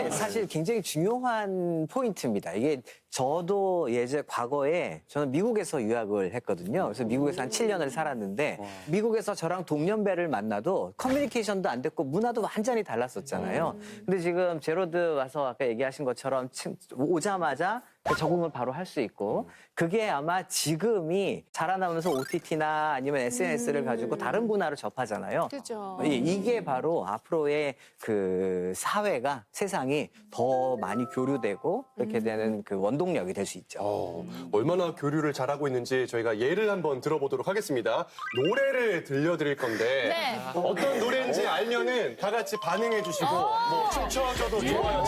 이게 사실 굉장히 중요한 포인트입니다. 이게 저도 과거에 저는 미국에서 유학을 했거든요. 그래서 미국에서 한 7년을 살았는데 미국에서 저랑 동년배를 만나도 커뮤니케이션도 안 됐고 문화도 완전히 달랐었잖아요. 근데 지금 제로드 와서 아까 얘기하신 것처럼 오자마자 적응을 바로 할 수 있고 그게 아마 지금이 자라나면서 OTT나 아니면 SNS를 가지고 다른 문화를 접하잖아요. 그죠. 이게 바로 앞으로의 그 사회가 세상이 더 많이 교류되고 그렇게 되는 그 원동력이 될 수 있죠. 얼마나 교류를 잘하고 있는지 저희가 예를 한번 들어보도록 하겠습니다. 노래를 들려드릴 건데 어떤 노래인지 알면은 다 같이 반응해 주시고 뭐 춤춰줘도 좋아요.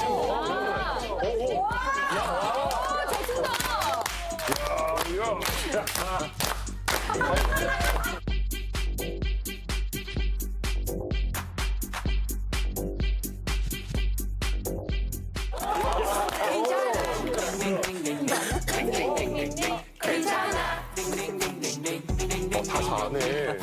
다 잘하네.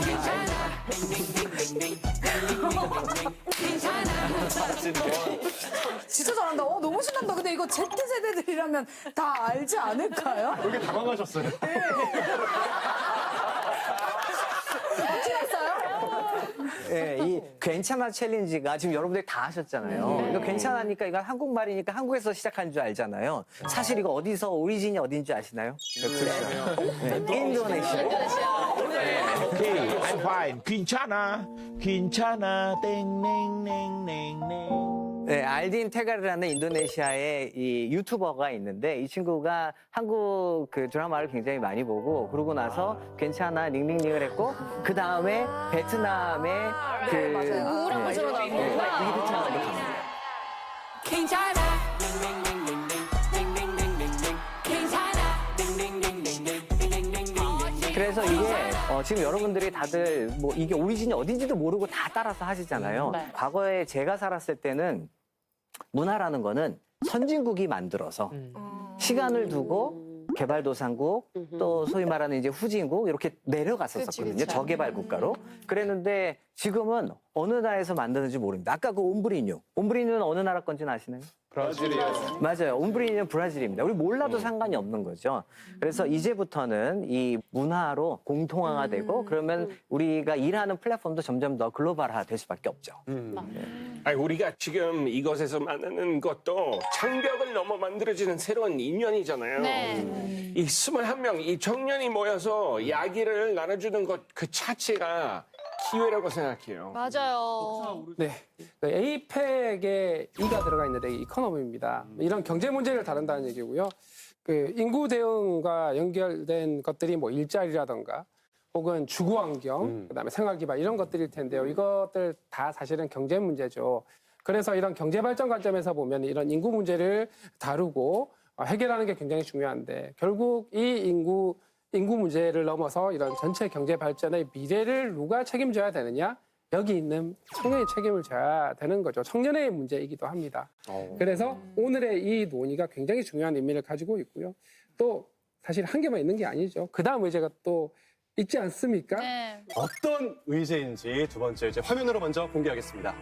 진짜 잘한다. 너무 신난다. 근데 이거 Z세대들이 정도면 다 알지 않을까요? 왜 이렇게 당황하셨어요? 예, 이 괜찮아 챌린지가 지금 여러분들이 다 하셨잖아요. 이거 괜찮으니까 이건 한국말이니까 한국에서 시작한 줄 알잖아요. 사실 이거 어디서 오리진이 어딘지 아시나요? 네, 인도네시아. 오케이, I'm fine. 괜찮아, 괜찮아, 땡땡땡땡땡. 네, 알딘 테가르라는 인도네시아의 이 유튜버가 있는데 이 친구가 한국 그 드라마를 굉장히 많이 보고 그러고 나서 괜찮아 닝닝닝을 했고 그 다음에 베트남의 그 우울한 곳으로 나온 거구나. 이게 베트남으로 갑니다. 괜찮아. 그래서 이게 지금 여러분들이 다들 뭐 이게 오리진이 어딘지도 모르고 다 따라서 하시잖아요. 네. 과거에 제가 살았을 때는 문화라는 거는 선진국이 만들어서 시간을 두고 개발도상국 또 소위 말하는 이제 후진국 이렇게 내려갔었거든요. 그치. 저개발 국가로. 그랬는데 지금은 어느 나라에서 만드는지 모릅니다. 아까 그 옴브리뉴는 어느 나라 건지는 아시나요? 브라질이요. 맞아요. 옴브리뉴는 브라질입니다. 우리 몰라도 상관이 없는 거죠. 그래서 이제부터는 이 문화로 공통화되고 그러면 우리가 일하는 플랫폼도 점점 더 글로벌화 될 수밖에 없죠. 아니, 우리가 지금 이것에서 만나는 것도 장벽을 넘어 만들어지는 새로운 인연이잖아요. 네. 이 21명, 이 청년이 모여서 이야기를 나눠주는 것 그 자체가 기회라고 생각해요. 맞아요. 네, 그 에이펙에 E가 들어가 있는데 이코노미입니다. 이런 경제 문제를 다룬다는 얘기고요. 그 인구 대응과 연결된 것들이 뭐 일자리라던가 혹은 주거 환경, 그다음에 생활 기반 이런 것들일 텐데요. 이것들 다 사실은 경제 문제죠. 그래서 이런 경제 발전 관점에서 보면 이런 인구 문제를 다루고 해결하는 게 굉장히 중요한데 결국 이 인구 문제를 넘어서 이런 전체 경제 발전의 미래를 누가 책임져야 되느냐? 여기 있는 청년이 책임을 져야 되는 거죠. 청년의 문제이기도 합니다. 그래서 오늘의 이 논의가 굉장히 중요한 의미를 가지고 있고요. 또 사실 한 개만 있는 게 아니죠. 그 다음 의제가 또 있지 않습니까? 네. 어떤 의제인지 두 번째 의제 화면으로 먼저 공개하겠습니다.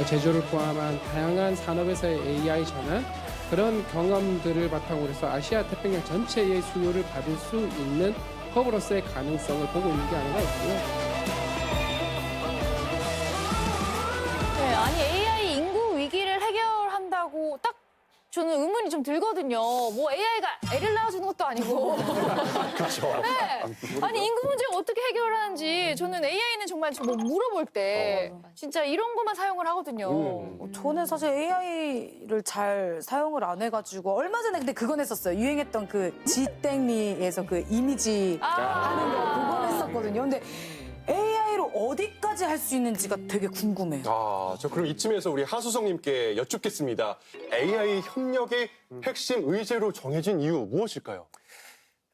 제조를 포함한 다양한 산업에서의 AI 전환, 그런 경험들을 바탕으로 해서 아시아 태평양 전체의 수요를 받을 수 있는 허브로서의 가능성을 보고 있는 게 아닌가 있고요. 네, 아니 AI 인구 위기를 해결한다고 딱 저는 의문이 좀 들거든요. 뭐 AI가 애를 낳아주는 것도 아니고. 그렇죠. 네. 아니 인구 문제 어떻게 해결하는지 저는 AI는 정말 뭐 물어볼 때 진짜 이런 것만 사용을 하거든요. 저는 사실 AI를 잘 사용을 안 해가지고 얼마 전에 근데 그건 했었어요. 유행했던 그 지땡리에서 그 이미지 하는 거 그건 했었거든요. 근데 AI로 어디까지 할 수 있는지가 되게 궁금해요. 저 그럼 이쯤에서 우리 하수성님께 여쭙겠습니다. AI 협력의 핵심 의제로 정해진 이유 무엇일까요?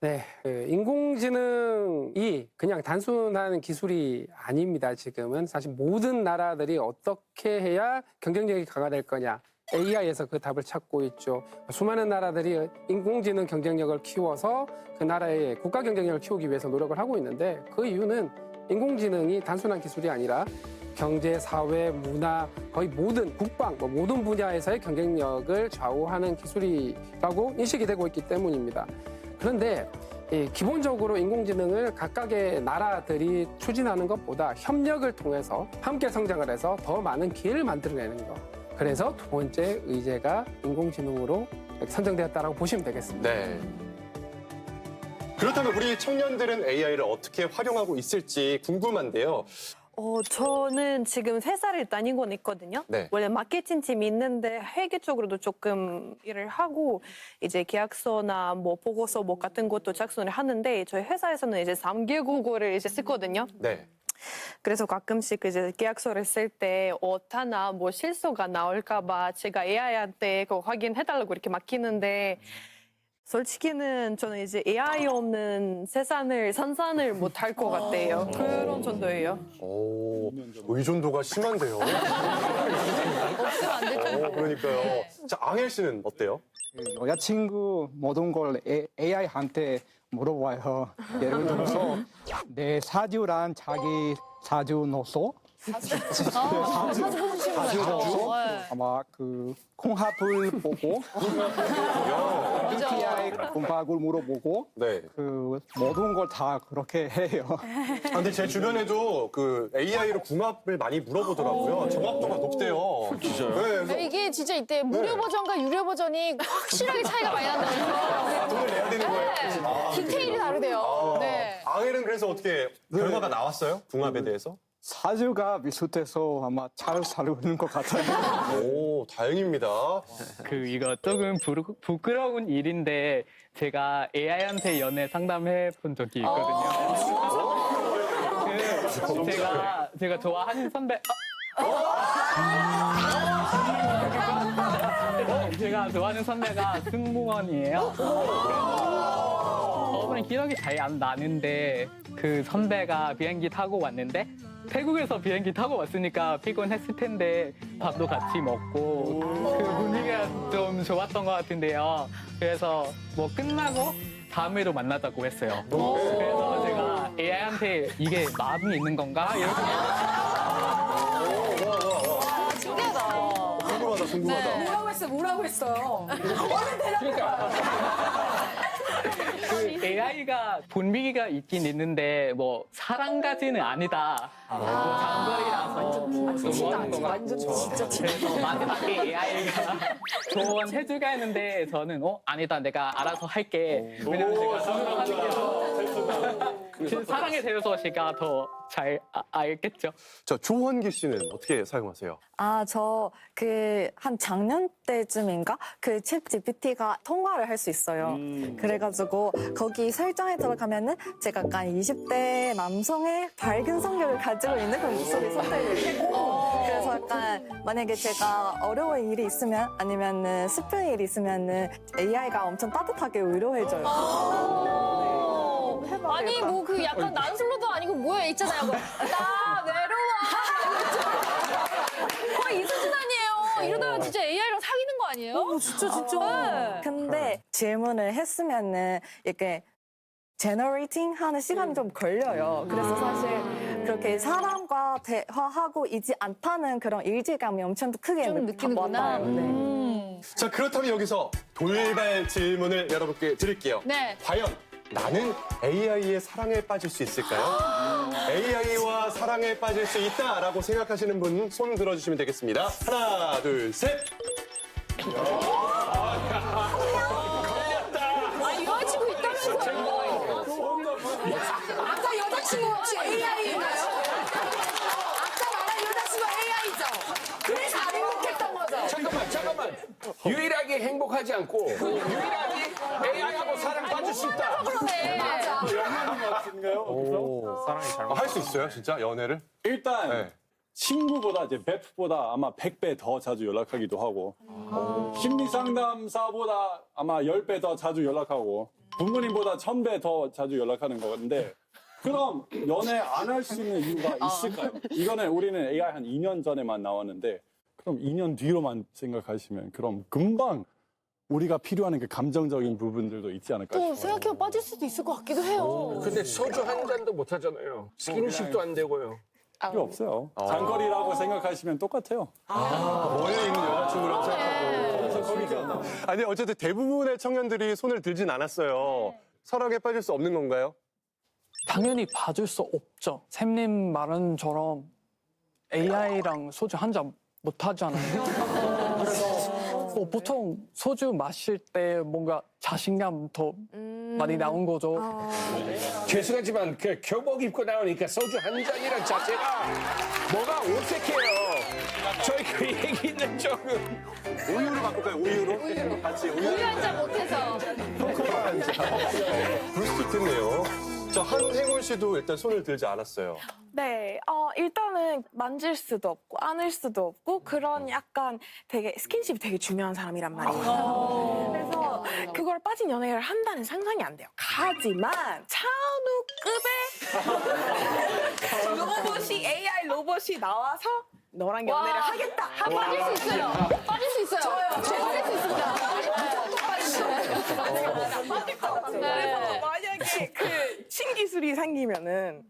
네, 인공지능이 그냥 단순한 기술이 아닙니다. 지금은 사실 모든 나라들이 어떻게 해야 경쟁력이 강화될 거냐. AI에서 그 답을 찾고 있죠. 수많은 나라들이 인공지능 경쟁력을 키워서 그 나라의 국가 경쟁력을 키우기 위해서 노력을 하고 있는데 그 이유는 인공지능이 단순한 기술이 아니라 경제, 사회, 문화, 거의 모든 국방, 모든 분야에서의 경쟁력을 좌우하는 기술이라고 인식이 되고 있기 때문입니다. 그런데 기본적으로 인공지능을 각각의 나라들이 추진하는 것보다 협력을 통해서 함께 성장을 해서 더 많은 기회를 만들어내는 것. 그래서 두 번째 의제가 인공지능으로 선정되었다고 보시면 되겠습니다. 네. 그렇다면 우리 청년들은 AI를 어떻게 활용하고 있을지 궁금한데요. 저는 지금 회사를 다니고 있거든요. 네. 원래 마케팅 팀이 있는데 회계 쪽으로도 조금 일을 하고 이제 계약서나 뭐 보고서 뭐 같은 것도 작성을 하는데 저희 회사에서는 이제 3개 국어를 이제 쓰거든요. 네. 그래서 가끔씩 이제 계약서를 쓸 때 오타나 뭐 실수가 나올까봐 제가 AI한테 그거 확인해달라고 이렇게 맡기는데 솔직히는 저는 이제 AI 없는 세상을 상상을 못 할 것 같아요. 그런 정도예요. 오, 의존도가 심한데요. 없으면 안 되죠. 그러니까요. 자, 앙헬 씨는 어때요? 여자친구 모든 걸 AI한테 물어봐요. 예를 들어서 내 사주랑 자기 사주 넣어서 사주 아마 그 콩합을 보고 MBTI 공학을 물어보고 그 모든 걸 다 그렇게 해요. 아, 근데 제 주변에도 그 AI로 궁합을 많이 물어보더라고요. 정확도가 높대요. 진짜요? 네, 그래서 이게 진짜 이때 무료 버전과 유료 버전이 확실하게 차이가 많이 난다면서요. 돈을 내야 되는 거예요. 아, 디테일이 다르대요. 네. 앙헬은 그래서 어떻게 결과가 나왔어요? 궁합에 대해서? 사주가 비슷해서 아마 잘 살고 것 같아요. 오, 다행입니다. 그 이거 조금 부끄러운 일인데 제가 AI한테 연애 상담해 본 적이 있거든요. 그 제가 좋아하는 선배 제가 좋아하는 선배가 승무원이에요. 저번에 기억이 잘 안 나는데 그 선배가 비행기 타고 왔는데 태국에서 비행기 타고 왔으니까 피곤했을 텐데 밥도 같이 먹고 그 분위기가 좀 좋았던 것 같은데요. 그래서 뭐 끝나고 다음에도 만나자고 했어요. 그래서 제가 AI한테 이게 마음이 있는 건가? 이렇게 궁금하다, 궁금하다. 뭐라고 했어요? 그 AI가 분위기가 있긴 있는데 뭐 사랑까지는 아니다. 장거리라서 좋아하는 것 같고 그래서 마지막에 AI가 조언해주게 했는데 저는 아니다 내가 알아서 할게. 왜냐면 제가 사랑하는 게 사랑에 대해서 제가 더 잘 알겠죠. 자, 조원기 씨는 어떻게 사용하세요? 저 한 작년 때쯤인가 그 챗 GPT가 통화를 할 수 있어요. 그래가지고 거기 설정에 들어가면은 제가 약간 20대 남성의 밝은 성격을 가지고 있는 그런 목소리 선택을 했고 그래서 약간 만약에 제가 어려운 일이 있으면 아니면은 슬픈 일이 있으면은 AI가 엄청 따뜻하게 위로해줘요. 아니 뭐 그 약간 난슬로도 아니고 뭐야 있잖아요. 나 외로워. 거의 이 수준 아니에요. 이러다가 진짜 AI랑 사귀는 거 아니에요? 진짜. 근데 질문을 했으면은 이렇게 제너레이팅 하는 시간이 좀 걸려요. 그래서 사실 그렇게 사람과 대화하고 있지 않다는 그런 일질감이 엄청 크게 좀 느끼는구나. 네. 자, 그렇다면 여기서 돌발 질문을 여러분께 드릴게요. 네. 과연 나는 AI의 사랑에 빠질 수 있을까요? AI와 사랑에 빠질 수 있다라고 생각하시는 분 손 들어주시면 되겠습니다. 하나, 둘, 셋. 여자친구 있다면서요. 아까 여자친구 혹시 AI인가요? 아까 말한 여자친구 AI죠? 그래서 안 행복했던 거죠? 잠깐만. 유일하게 행복하지 않고 유일하게 AI하고 사랑 빠질 수 있다. 맞아. 할 수 있어요, 진짜 연애를? 일단 친구보다 이제 베프보다 아마 100배 더 자주 연락하기도 하고 심리 상담사보다 아마 10배 더 자주 연락하고 부모님보다 1000배 더 자주 연락하는 건데 그럼 연애 안 할 수 있는 이유가 있을까요? 이거는 우리는 AI 한 2년 전에만 나왔는데 그럼 2년 뒤로만 생각하시면 그럼 금방 우리가 필요한 그 감정적인 부분들도 있지 않을까 또 싶어요. 생각해보면 빠질 수도 있을 것 같기도 해요. 근데 소주 한 잔도 못 하잖아요. 스킨십도 안 되고요. 필요 없어요. 장거리라고 생각하시면 똑같아요. 멀리 있는 여자친구라고 생각하고. 아니, 어쨌든 대부분의 청년들이 손을 들진 않았어요. 사랑에 빠질 수 없는 건가요? 당연히 봐줄 수 없죠. 샘님 말은처럼 AI랑 소주 한 잔 못 하잖아요. 그래서 보통 소주 마실 때 뭔가 자신감 더 많이 나온 거죠. 죄송하지만 그 교복 입고 나오니까 소주 한 잔이란 자체가 뭐가 어색해요. 저희 그 얘기는 조금 우유로 바꿀까요? 우유로? 같이 우유 우유 한 잔 못해서. 그럴 수 있겠네요. 자, 저 한행운 씨도 일단 손을 들지 않았어요. 네, 일단은 만질 수도 없고 안을 수도 없고 그런 약간 되게 스킨십이 되게 중요한 사람이란 말이에요. 그래서 그걸 빠진 연애를 한다는 상상이 안 돼요. 하지만 차은우급의 로봇이 AI 로봇이 나와서 너랑 연애를 하겠다. 빠질 수 있어요. 빠질 수 있어요. 좋아요. 빠질 수 있습니다. 그래서 만약에 그 신기술이 생기면은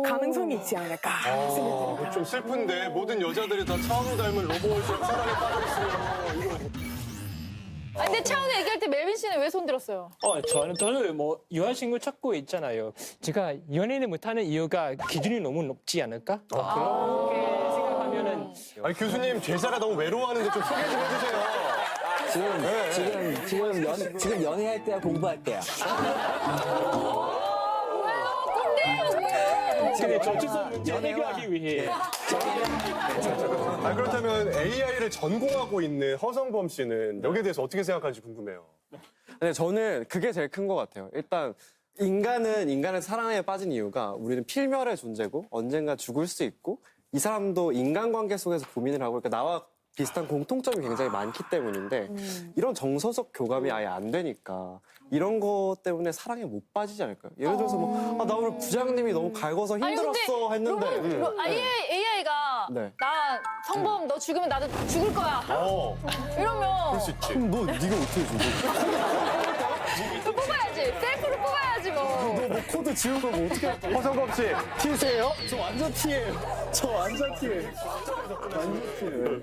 가능성이 있지 않을까 생각합니다. 좀 슬픈데 모든 여자들이 다 차은우 닮은 로봇이 사랑에 빠져있으면 근데 차은우 얘기할 때 멜빈 씨는 왜 손들었어요? 저는 뭐 여자친구 찾고 있잖아요. 제가 연애를 못하는 이유가 기준이 너무 높지 않을까? 그렇게 생각하면은. 아니 교수님 제자가 너무 외로워하는데 좀 소개 좀 해주세요. 지금 연애할 때야 공부할 때야. 근데 저주성 문제 해결하기 위해. 그렇다면 AI를 전공하고 있는 허성범 씨는 여기에 대해서 어떻게 생각하는지 궁금해요. 네, 저는 그게 제일 큰 것 같아요. 일단 인간은 사랑에 빠진 이유가 우리는 필멸의 존재고 언젠가 죽을 수 있고 이 사람도 인간관계 속에서 고민을 하고 그러니까 나와 비슷한 공통점이 굉장히 많기 때문인데 이런 정서적 교감이 아예 안 되니까 이런 것 때문에 사랑에 못 빠지지 않을까요? 예를 들어서 나 오늘 부장님이 너무 갈궈서 힘들었어 했는데 AI가 네. 나 성범 너 죽으면 나도 죽을 거야. 이러면 그럴 수 있지. 그럼 네가 어떻게 죽어? 뽑아야지. 셀프로 뽑아야지 뭐. 너 코드 지운 거 뭐 어떻게 허성범 씨 T세요? 저 완전 T예요. 저 완전 T예요. 완전 T예요.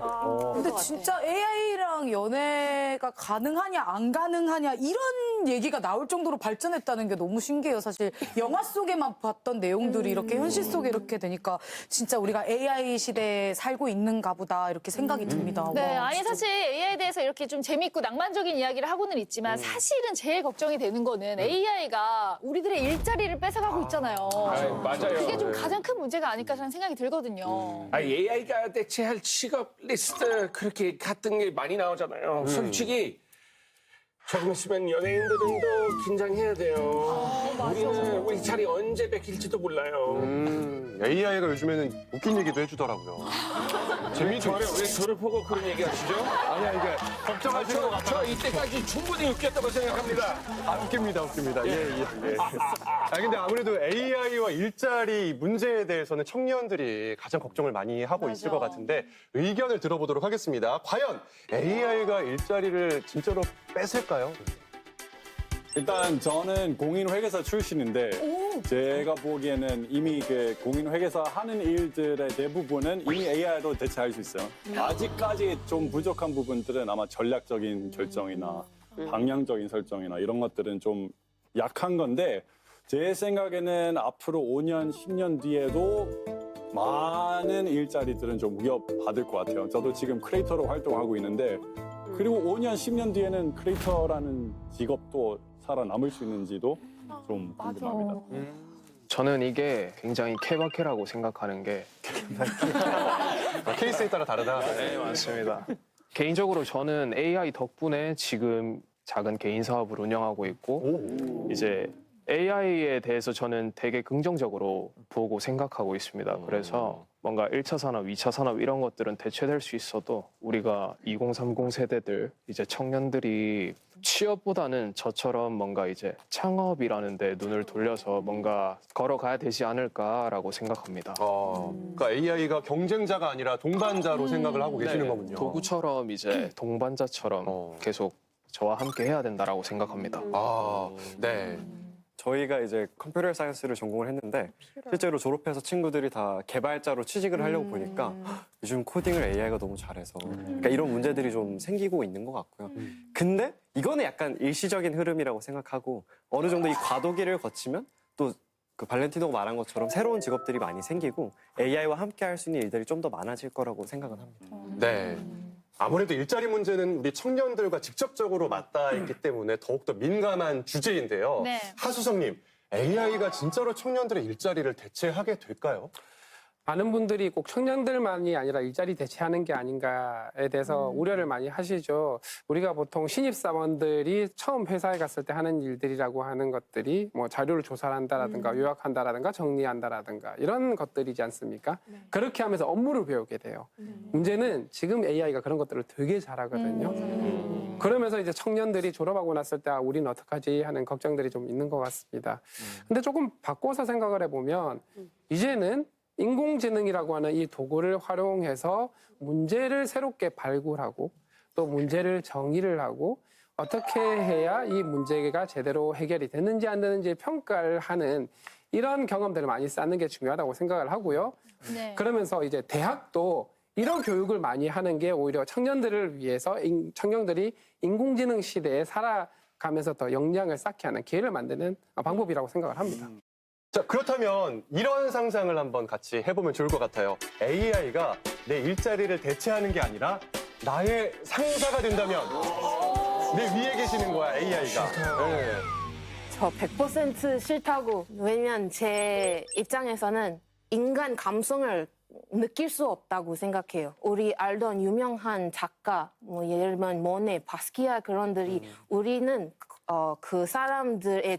근데 진짜 AI랑 연애가 가능하냐 안 가능하냐 이런 얘기가 나올 정도로 발전했다는 게 너무 신기해요. 사실 영화 속에만 봤던 내용들이 이렇게 현실 속에 이렇게 되니까 진짜 우리가 AI 시대에 살고 있는가 보다 이렇게 생각이 듭니다. 네, 와, 아니 진짜. 사실 AI에 대해서 이렇게 좀 재밌고 낭만적인 이야기를 하고는 있지만 사실은 제일 걱정이 되는 거는 AI가 우리들의 일자리를 뺏어가고 있잖아요. 맞아요. 그게 좀 가장 큰 문제가 아닐까 저는 생각이 들거든요. AI가 대체할 직업 리스트 그렇게 같은 게 많이 나오잖아요. 솔직히 조금 있으면 연예인들은 또 긴장해야 돼요. 우리는 우리 자리 언제 뺏길지도 몰라요. AI가 요즘에는 웃긴 얘기도 해주더라고요. 재미있죠. 왜 저를 보고 그런 얘기 하시죠? 아니야 이게 걱정하시는 것 같아요. 저 이때까지 충분히 웃겼다고 생각합니다. 웃깁니다. 예. 근데 아무래도 AI와 일자리 문제에 대해서는 청년들이 가장 걱정을 많이 하고 있을 것 같은데 의견을 들어보도록 하겠습니다. 과연 AI가 일자리를 진짜로 뺏을까요? 일단 저는 공인회계사 출신인데 제가 보기에는 이미 그 공인회계사 하는 일들의 대부분은 이미 AI로 대체할 수 있어요. 아직까지 좀 부족한 부분들은 아마 전략적인 결정이나 방향적인 설정이나 이런 것들은 좀 약한 건데 제 생각에는 앞으로 5년, 10년 뒤에도 많은 일자리들은 좀 위협받을 것 같아요. 저도 지금 크리에이터로 활동하고 있는데 그리고 5년, 10년 뒤에는 크리에이터라는 직업도 살아남을 수 있는지도 좀 궁금합니다. 저는 이게 굉장히 케바케라고 생각하는 게 케이스에 따라 다르다. 네, 맞습니다. 개인적으로 저는 AI 덕분에 지금 작은 개인 사업을 운영하고 있고 이제 AI에 대해서 저는 되게 긍정적으로 보고 생각하고 있습니다. 그래서 뭔가 1차 산업, 2차 산업 이런 것들은 대체될 수 있어도 우리가 2030 세대들, 이제 청년들이 취업보다는 저처럼 뭔가 이제 창업이라는 데 눈을 돌려서 뭔가 걸어가야 되지 않을까라고 생각합니다. 그러니까 AI가 경쟁자가 아니라 동반자로 생각을 하고 계시는 거군요. 도구처럼 이제 동반자처럼 계속 저와 함께 해야 된다라고 생각합니다. 네. 저희가 이제 컴퓨터 사이언스를 전공을 했는데 실제로 졸업해서 친구들이 다 개발자로 취직을 하려고 보니까 요즘 코딩을 AI가 너무 잘해서 그러니까 이런 문제들이 좀 생기고 있는 것 같고요. 근데 이거는 약간 일시적인 흐름이라고 생각하고 어느 정도 이 과도기를 거치면 또 그 발렌티노가 말한 것처럼 새로운 직업들이 많이 생기고 AI와 함께 할 수 있는 일들이 좀 더 많아질 거라고 생각은 합니다. 네. 아무래도 일자리 문제는 우리 청년들과 직접적으로 맞닿아 있기 때문에 더욱더 민감한 주제인데요. 네. 하수성님, AI가 진짜로 청년들의 일자리를 대체하게 될까요? 많은 분들이 꼭 청년들만이 아니라 일자리 대체하는 게 아닌가에 대해서 우려를 많이 하시죠. 우리가 보통 신입사원들이 처음 회사에 갔을 때 하는 일들이라고 하는 것들이 뭐 자료를 조사한다라든가 요약한다라든가 정리한다라든가 이런 것들이지 않습니까? 그렇게 하면서 업무를 배우게 돼요. 문제는 지금 AI가 그런 것들을 되게 잘하거든요. 그러면서 이제 청년들이 졸업하고 났을 때 우리는 어떡하지 하는 걱정들이 좀 있는 것 같습니다. 근데 조금 바꿔서 생각을 해보면 이제는 인공지능이라고 하는 이 도구를 활용해서 문제를 새롭게 발굴하고 또 문제를 정의를 하고 어떻게 해야 이 문제가 제대로 해결이 됐는지 안 되는지 평가를 하는 이런 경험들을 많이 쌓는 게 중요하다고 생각을 하고요. 네. 그러면서 이제 대학도 이런 교육을 많이 하는 게 오히려 청년들을 위해서 청년들이 인공지능 시대에 살아가면서 더 역량을 쌓게 하는 기회를 만드는 방법이라고 생각을 합니다. 자, 그렇다면 이런 상상을 한번 같이 해보면 좋을 것 같아요. AI가 내 일자리를 대체하는 게 아니라 나의 상사가 된다면 내 위에 계시는 거야, AI가. 네. 저 100% 싫다고. 왜냐면 제 입장에서는 인간 감성을 느낄 수 없다고 생각해요. 우리 알던 유명한 작가, 뭐 예를 들면 모네, 바스키아 그런들이 우리는 그 사람들의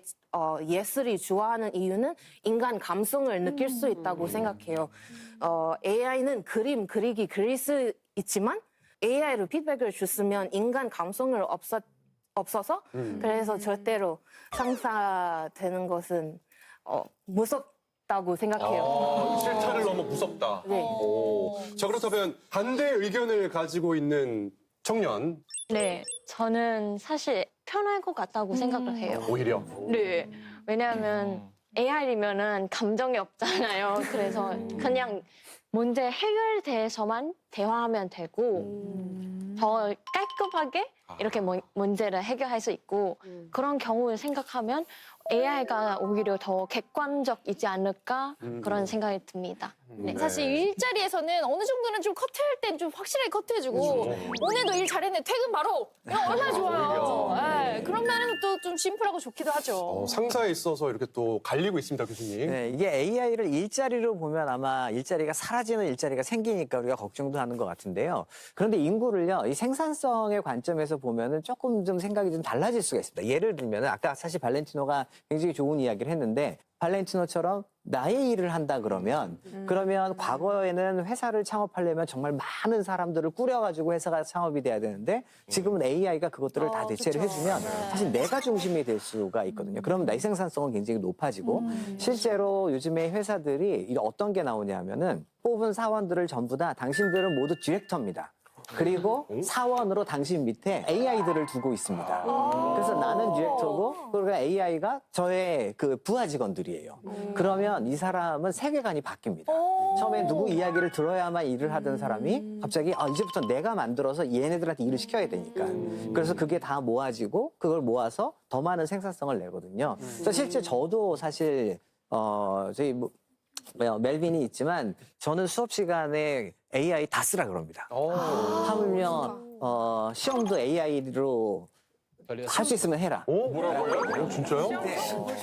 예술이 좋아하는 이유는 인간 감성을 느낄 수 있다고 생각해요. AI는 그림 그리기 그릴 수 있지만 AI로 피드백을 줬으면 인간 감성을 없어서 그래서 절대로 상사되는 것은 무섭다고 생각해요. 실타를 너무 무섭다. 네. 오. 자, 그렇다면 반대 의견을 가지고 있는 청년. 네, 저는 사실 편할 것 같다고 생각을 해요. 오히려. 네, 왜냐하면 AI면은 감정이 없잖아요. 그래서 그냥 문제 해결돼서만 대화하면 되고 더 깔끔하게 이렇게 문제를 해결할 수 있고 그런 경우를 생각하면 AI가 오히려 더 객관적이지 않을까 그런 생각이 듭니다. 네. 사실 일자리에서는 어느 정도는 좀 커트할 땐 좀 확실하게 커트해주고 오늘도 일 잘했네 퇴근 바로 이거 얼마나 좋아요. 네, 그런 면에서 또 좀 심플하고 좋기도 하죠. 상사에 있어서 이렇게 또 갈리고 있습니다, 교수님. 네, 이게 AI를 일자리로 보면 아마 일자리가 사라지는 일자리가 생기니까 우리가 걱정도 하는 것 같은데요. 그런데 인구를요, 이 생산성의 관점에서 보면은 조금 좀 생각이 좀 달라질 수가 있습니다. 예를 들면은 아까 사실 발렌티노가 굉장히 좋은 이야기를 했는데 발렌티노처럼 나의 일을 한다 그러면 과거에는 회사를 창업하려면 정말 많은 사람들을 꾸려가지고 회사가 창업이 돼야 되는데 지금은 AI가 그것들을 다 대체를 해주면 사실 내가 중심이 될 수가 있거든요. 그러면 나의 생산성은 굉장히 높아지고 실제로 요즘에 회사들이 어떤 게 나오냐 하면은 뽑은 사원들을 전부 다 당신들은 모두 디렉터입니다. 그리고 사원으로 당신 밑에 AI들을 두고 있습니다. 그래서 나는 디렉터고 그러니까 AI가 저의 그 부하 직원들이에요. 그러면 이 사람은 세계관이 바뀝니다. 처음에 누구 이야기를 들어야만 일을 하던 사람이 갑자기 이제부터 내가 만들어서 얘네들한테 일을 시켜야 되니까. 그래서 그게 다 모아지고 그걸 모아서 더 많은 생산성을 내거든요. 그래서 실제 저도 사실 저희 멜빈이 있지만 저는 수업 시간에 AI 다 쓰라 그럽니다. 하물며 시험도 AI로 할 수 있으면 해라. 뭐라고요? 진짜요?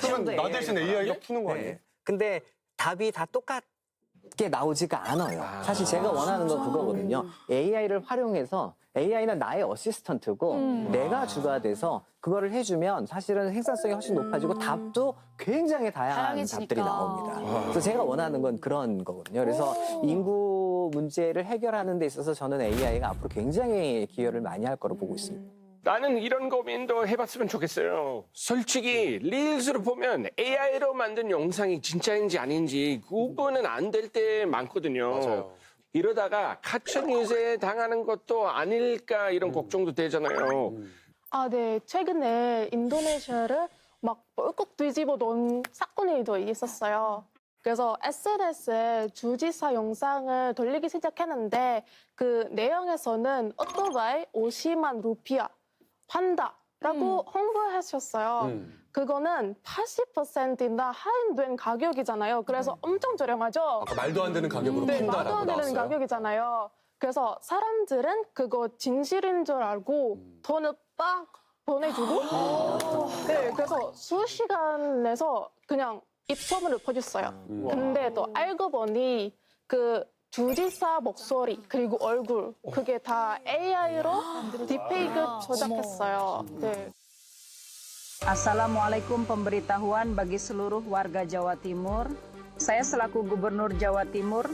그러면 나 대신 AI가 푸는 거 아니에요? 근데 답이 다 똑같게 나오지가 않아요. 사실 제가 원하는 건 그거거든요. AI를 활용해서 AI는 나의 어시스턴트고 내가 주가 돼서 그거를 해주면 사실은 생산성이 훨씬 높아지고 답도 굉장히 다양한 답들이 나옵니다. 그래서 제가 원하는 건 그런 거거든요. 그래서 인구 문제를 해결하는 데 있어서 저는 AI가 앞으로 굉장히 기여를 많이 할 거로 보고 있습니다. 나는 이런 고민도 해봤으면 좋겠어요. 솔직히 릴스로 보면 AI로 만든 영상이 진짜인지 아닌지 구분은 안 될 때 많거든요. 맞아요. 이러다가 가짜뉴스에 당하는 것도 아닐까 이런 걱정도 되잖아요. 네. 최근에 인도네시아를 막 뻘꺽 뒤집어 놓은 사건이 더 있었어요. 그래서 SNS에 주지사 영상을 돌리기 시작했는데 그 내용에서는 오토바이 50만 루피아 판다라고 홍보하셨어요. 그거는 80%나 할인된 가격이잖아요. 그래서 엄청 저렴하죠. 아까 말도 안 되는 가격으로 네, 판다라고 말도 안 되는 나왔어요. 가격이잖아요. 그래서 사람들은 그거 진실인 줄 알고 돈을 빡 보내주고 네, 그래서 수시간 내서 그냥 입소문을 퍼졌어요. 근데 또 알고 보니 그 주지사 목소리 그리고 얼굴 그게 다 AI로 딥페이크 조작했어요. 네. Assalamualaikum, pemberitahuan bagi seluruh warga Jawa Timur. Saya selaku Gubernur Jawa Timur,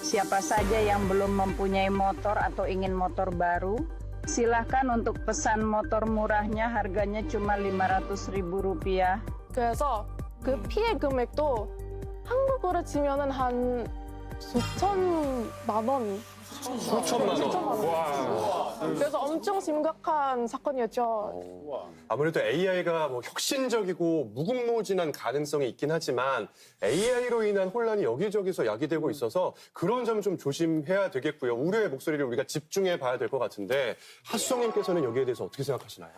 siapa saja yang belum mempunyai motor atau ingin motor baru, silahkan untuk pesan motor murahnya harganya cuma Rp500.000. 그래서 그 피해 금액도 한국으로 치면은 한 수천만 원. 수천만 원. 와. 그래서 엄청 심각한 사건이었죠. 아무래도 AI가 뭐 혁신적이고 무궁무진한 가능성이 있긴 하지만 AI로 인한 혼란이 여기저기서 야기되고 있어서 그런 점은 좀 조심해야 되겠고요. 우려의 목소리를 우리가 집중해 봐야 될 것 같은데 하수정님께서는 여기에 대해서 어떻게 생각하시나요?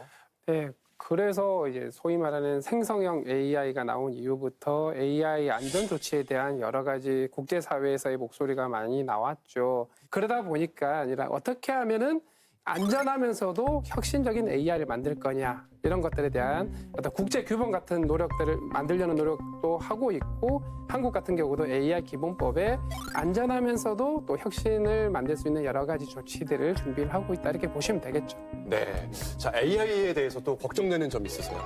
네, 그래서 이제 소위 말하는 생성형 AI가 나온 이후부터 AI 안전 조치에 대한 여러 가지 국제사회에서의 목소리가 많이 나왔죠. 그러다 보니까 아니라 어떻게 하면은 안전하면서도 혁신적인 AI를 만들 거냐 이런 것들에 대한 어떤 국제 규범 같은 노력들을 만들려는 노력도 하고 있고 한국 같은 경우도 AI 기본법에 안전하면서도 또 혁신을 만들 수 있는 여러 가지 조치들을 준비를 하고 있다 이렇게 보시면 되겠죠. 네. 자, AI에 대해서 또 걱정되는 점 있으세요?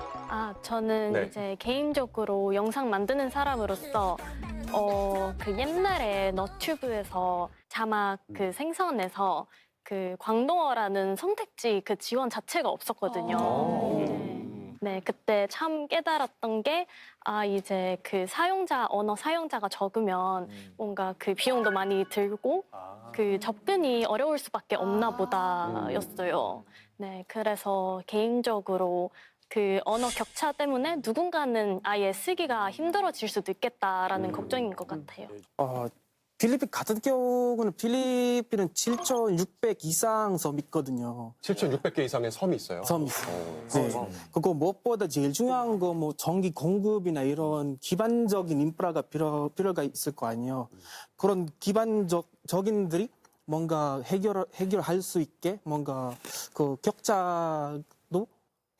저는 네. 이제 개인적으로 영상 만드는 사람으로서 그 옛날에 너튜브에서 자막 그 생성해서 그 광동어라는 선택지 그 지원 자체가 없었거든요. 네, 그때 참 깨달았던 게 이제 그 언어 사용자가 적으면 뭔가 그 비용도 많이 들고 그 접근이 어려울 수밖에 없나 보다였어요. 네, 그래서 개인적으로 그 언어 격차 때문에 누군가는 아예 쓰기가 힘들어질 수도 있겠다라는 걱정인 것 같아요. 필리핀 같은 경우는 필리핀은 7,600 이상 섬 있거든요. 7,600개 이상의 섬이 있어요? 섬 있어요. 네. 그거 무엇보다 제일 중요한 거 뭐 전기 공급이나 이런 기반적인 인프라가 필요가 있을 거 아니에요. 그런 기반적인들이 뭔가 해결할 수 있게 뭔가 그 격차도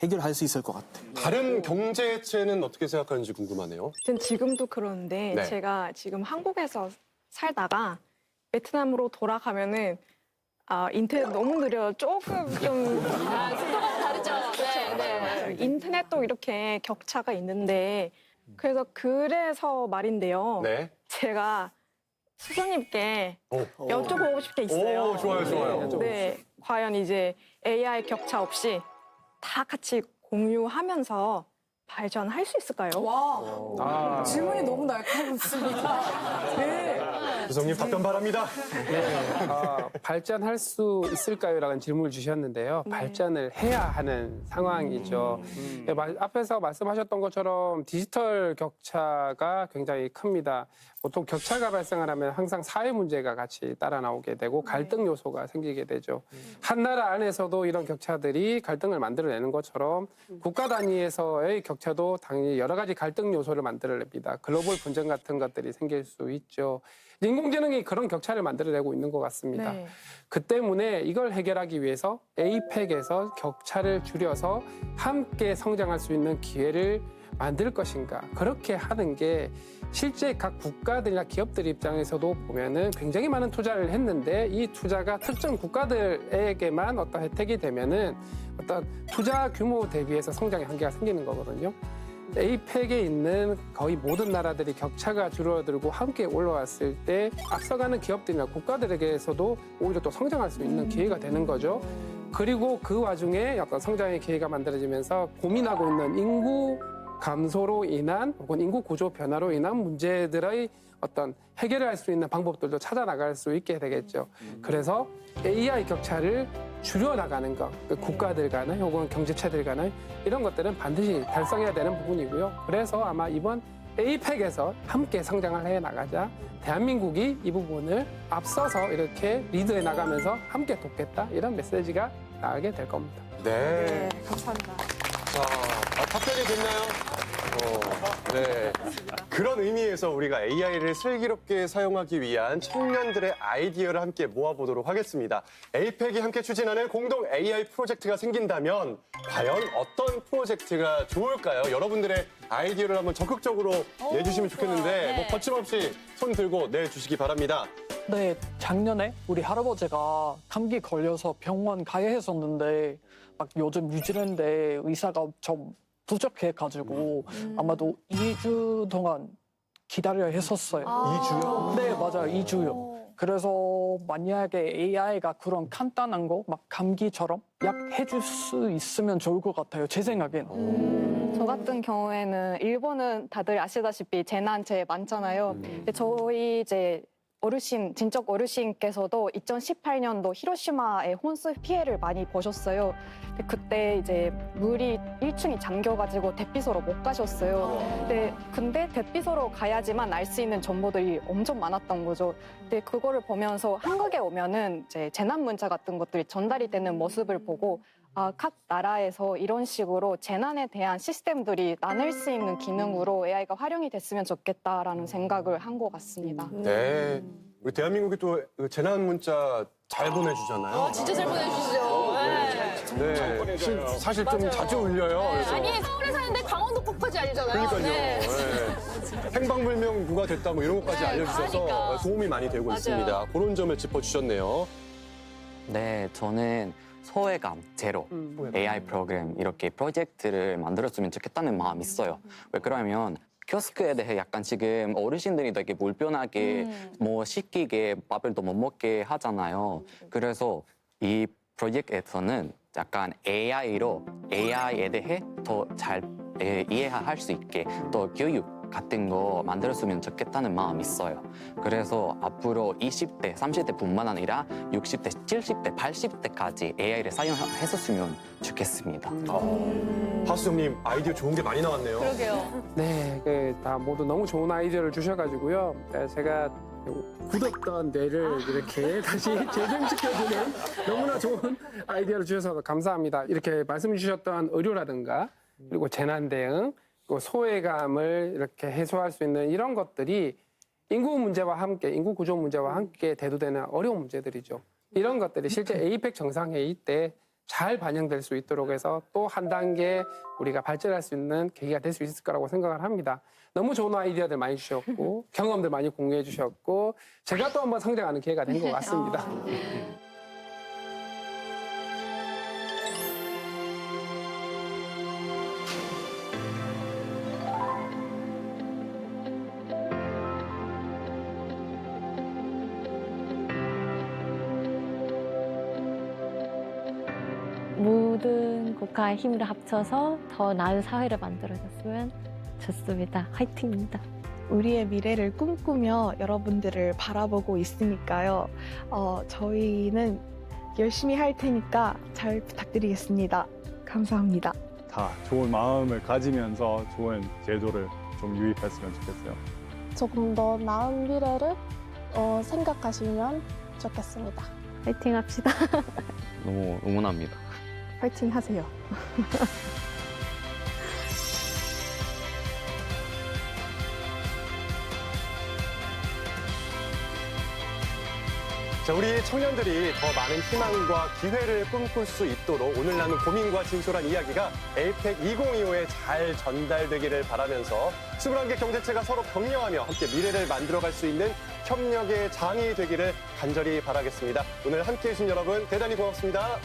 해결할 수 있을 것 같아요. 다른 경제체는 어떻게 생각하는지 궁금하네요. 전 지금도 그런데 네. 제가 지금 한국에서 살다가 베트남으로 돌아가면은 인터넷 너무 느려 조금 좀 속도가 다르죠. 네. 인터넷도 이렇게 격차가 있는데 그래서 말인데요. 네. 제가 수석님께 여쭤보고 싶은 게 있어요. 오, 좋아요. 네, 과연 이제 AI 격차 없이 다 같이 공유하면서 발전할 수 있을까요? 와, 질문이 너무 날카롭습니다. 네. 수석님 답변 바랍니다. 발전할 수 있을까요?라는 질문을 주셨는데요. 발전을 해야 하는 상황이죠. 네, 앞에서 말씀하셨던 것처럼 디지털 격차가 굉장히 큽니다. 보통 격차가 발생을 하면 항상 사회 문제가 같이 따라 나오게 되고 갈등 요소가 생기게 되죠. 한 나라 안에서도 이런 격차들이 갈등을 만들어내는 것처럼 국가 단위에서의 격차도 당연히 여러 가지 갈등 요소를 만들어냅니다. 글로벌 분쟁 같은 것들이 생길 수 있죠. 인공지능이 그런 격차를 만들어내고 있는 것 같습니다. 네. 그 때문에 이걸 해결하기 위해서 APEC에서 격차를 줄여서 함께 성장할 수 있는 기회를 만들 것인가. 그렇게 하는 게 실제 각 국가들이나 기업들 입장에서도 보면은 굉장히 많은 투자를 했는데 이 투자가 특정 국가들에게만 어떤 혜택이 되면은 어떤 투자 규모 대비해서 성장의 한계가 생기는 거거든요. APEC에 있는 거의 모든 나라들이 격차가 줄어들고 함께 올라왔을 때 앞서가는 기업들이나 국가들에게서도 오히려 또 성장할 수 있는 기회가 되는 거죠. 그리고 그 와중에 약간 성장의 기회가 만들어지면서 고민하고 있는 인구 감소로 인한 혹은 인구 구조 변화로 인한 문제들의 어떤 해결을 할 수 있는 방법들도 찾아 나갈 수 있게 되겠죠. 그래서 AI 격차를 줄여나가는 것, 국가들 간의 혹은 경제체들 간의 이런 것들은 반드시 달성해야 되는 부분이고요. 그래서 아마 이번 APEC에서 함께 성장을 해 나가자 대한민국이 이 부분을 앞서서 이렇게 리드해 나가면서 함께 돕겠다 이런 메시지가 나가게 될 겁니다. 네. 감사합니다. 자, 답변이 됐나요? 네. 그런 의미에서 우리가 AI를 슬기롭게 사용하기 위한 청년들의 아이디어를 함께 모아보도록 하겠습니다. APEC이 함께 추진하는 공동 AI 프로젝트가 생긴다면 과연 어떤 프로젝트가 좋을까요? 여러분들의 아이디어를 한번 적극적으으로 내주시면 좋겠는데 뭐 거침없이 손 들고 내주시기 바랍니다. 네, 작년에 우리 할아버지가 감기 걸려서 병원 가야 했었는데 막 요즘 뉴질랜드에 의사가 좀 부족해가지고 아마도 2주 동안 기다려야 했었어요. 2주요? 네, 맞아요. 2주요. 그래서 만약에 AI가 그런 간단한 거 막 감기처럼 약 해줄 수 있으면 좋을 것 같아요. 제 생각엔. 저 같은 경우에는 일본은 다들 아시다시피 재난 제일 많잖아요. 근데 저희 이제 진적 어르신께서도 2018년도 히로시마에 혼수 피해를 많이 보셨어요. 근데 그때 이제 물이 1층이 잠겨가지고 대피소로 못 가셨어요. 근데 대피소로 가야지만 알 수 있는 정보들이 엄청 많았던 거죠. 근데 그거를 보면서 한국에 오면은 이제 재난 문자 같은 것들이 전달이 되는 모습을 보고 각 나라에서 이런 식으로 재난에 대한 시스템들이 나눌 수 있는 기능으로 AI가 활용이 됐으면 좋겠다라는 생각을 한 것 같습니다. 네. 우리 대한민국이 또 재난 문자 잘 보내주잖아요. 진짜 잘 보내주시죠. 네. 사실 좀 자주 울려요. 그래서. 아니 서울에 사는데 강원도 폭파지 아니잖아요. 그러니까요. 네. 네. 행방불명 누가 됐다 뭐 이런 것까지 알려주셔서 그러니까. 도움이 많이 되고 맞아요. 있습니다. 그런 점을 짚어주셨네요. 네, 저는 소외감 제로 AI 프로그램 이렇게 프로젝트를 만들었으면 좋겠다는 마음이 있어요. 왜 그러면 키오스크에 대해 약간 지금 어르신들이 되게 불편하게 뭐 시키게 밥을 더 못 먹게 하잖아요. 그래서 이 프로젝트에서는 약간 AI로 AI에 대해 더 잘 이해할 수 있게 또 교육 같은 거 만들었으면 좋겠다는 마음이 있어요. 그래서 앞으로 20대, 30대뿐만 아니라 60대, 70대, 80대까지 AI를 사용했었으면 좋겠습니다. 하수정님 아이디어 좋은 게 많이 나왔네요. 그러게요. 네, 다 모두 너무 좋은 아이디어를 주셔가지고요. 제가 굳었던 뇌를 이렇게 다시 재생시켜주는 너무나 좋은 아이디어를 주셔서 감사합니다. 이렇게 말씀 주셨던 의료라든가 그리고 재난 대응, 그리고 소외감을 이렇게 해소할 수 있는 이런 것들이 인구 문제와 함께, 인구 구조 문제와 함께 대두되는 어려운 문제들이죠. 이런 것들이 실제 에이펙 정상회의 때 잘 반영될 수 있도록 해서 또 한 단계 우리가 발전할 수 있는 계기가 될 수 있을 거라고 생각을 합니다. 너무 좋은 아이디어들 많이 주셨고 경험들 많이 공유해 주셨고 제가 또 한번 성장하는 기회가 된 것 같습니다. 모든 국가의 힘을 합쳐서 더 나은 사회를 만들어줬으면 좋습니다. 화이팅입니다. 우리의 미래를 꿈꾸며 여러분들을 바라보고 있으니까요. 저희는 열심히 할 테니까 잘 부탁드리겠습니다. 감사합니다. 다 좋은 마음을 가지면서 좋은 제도를 좀 유입했으면 좋겠어요. 조금 더 나은 미래를 생각하시면 좋겠습니다. 화이팅 합시다. 너무 응원합니다. 파이팅 하세요. 자, 우리 청년들이 더 많은 희망과 기회를 꿈꿀 수 있도록 오늘 나눈 고민과 진솔한 이야기가 에이펙 2025에 잘 전달되기를 바라면서 21개 경제체가 서로 격려하며 함께 미래를 만들어갈 수 있는 협력의 장이 되기를 간절히 바라겠습니다. 오늘 함께해 주신 여러분 대단히 고맙습니다.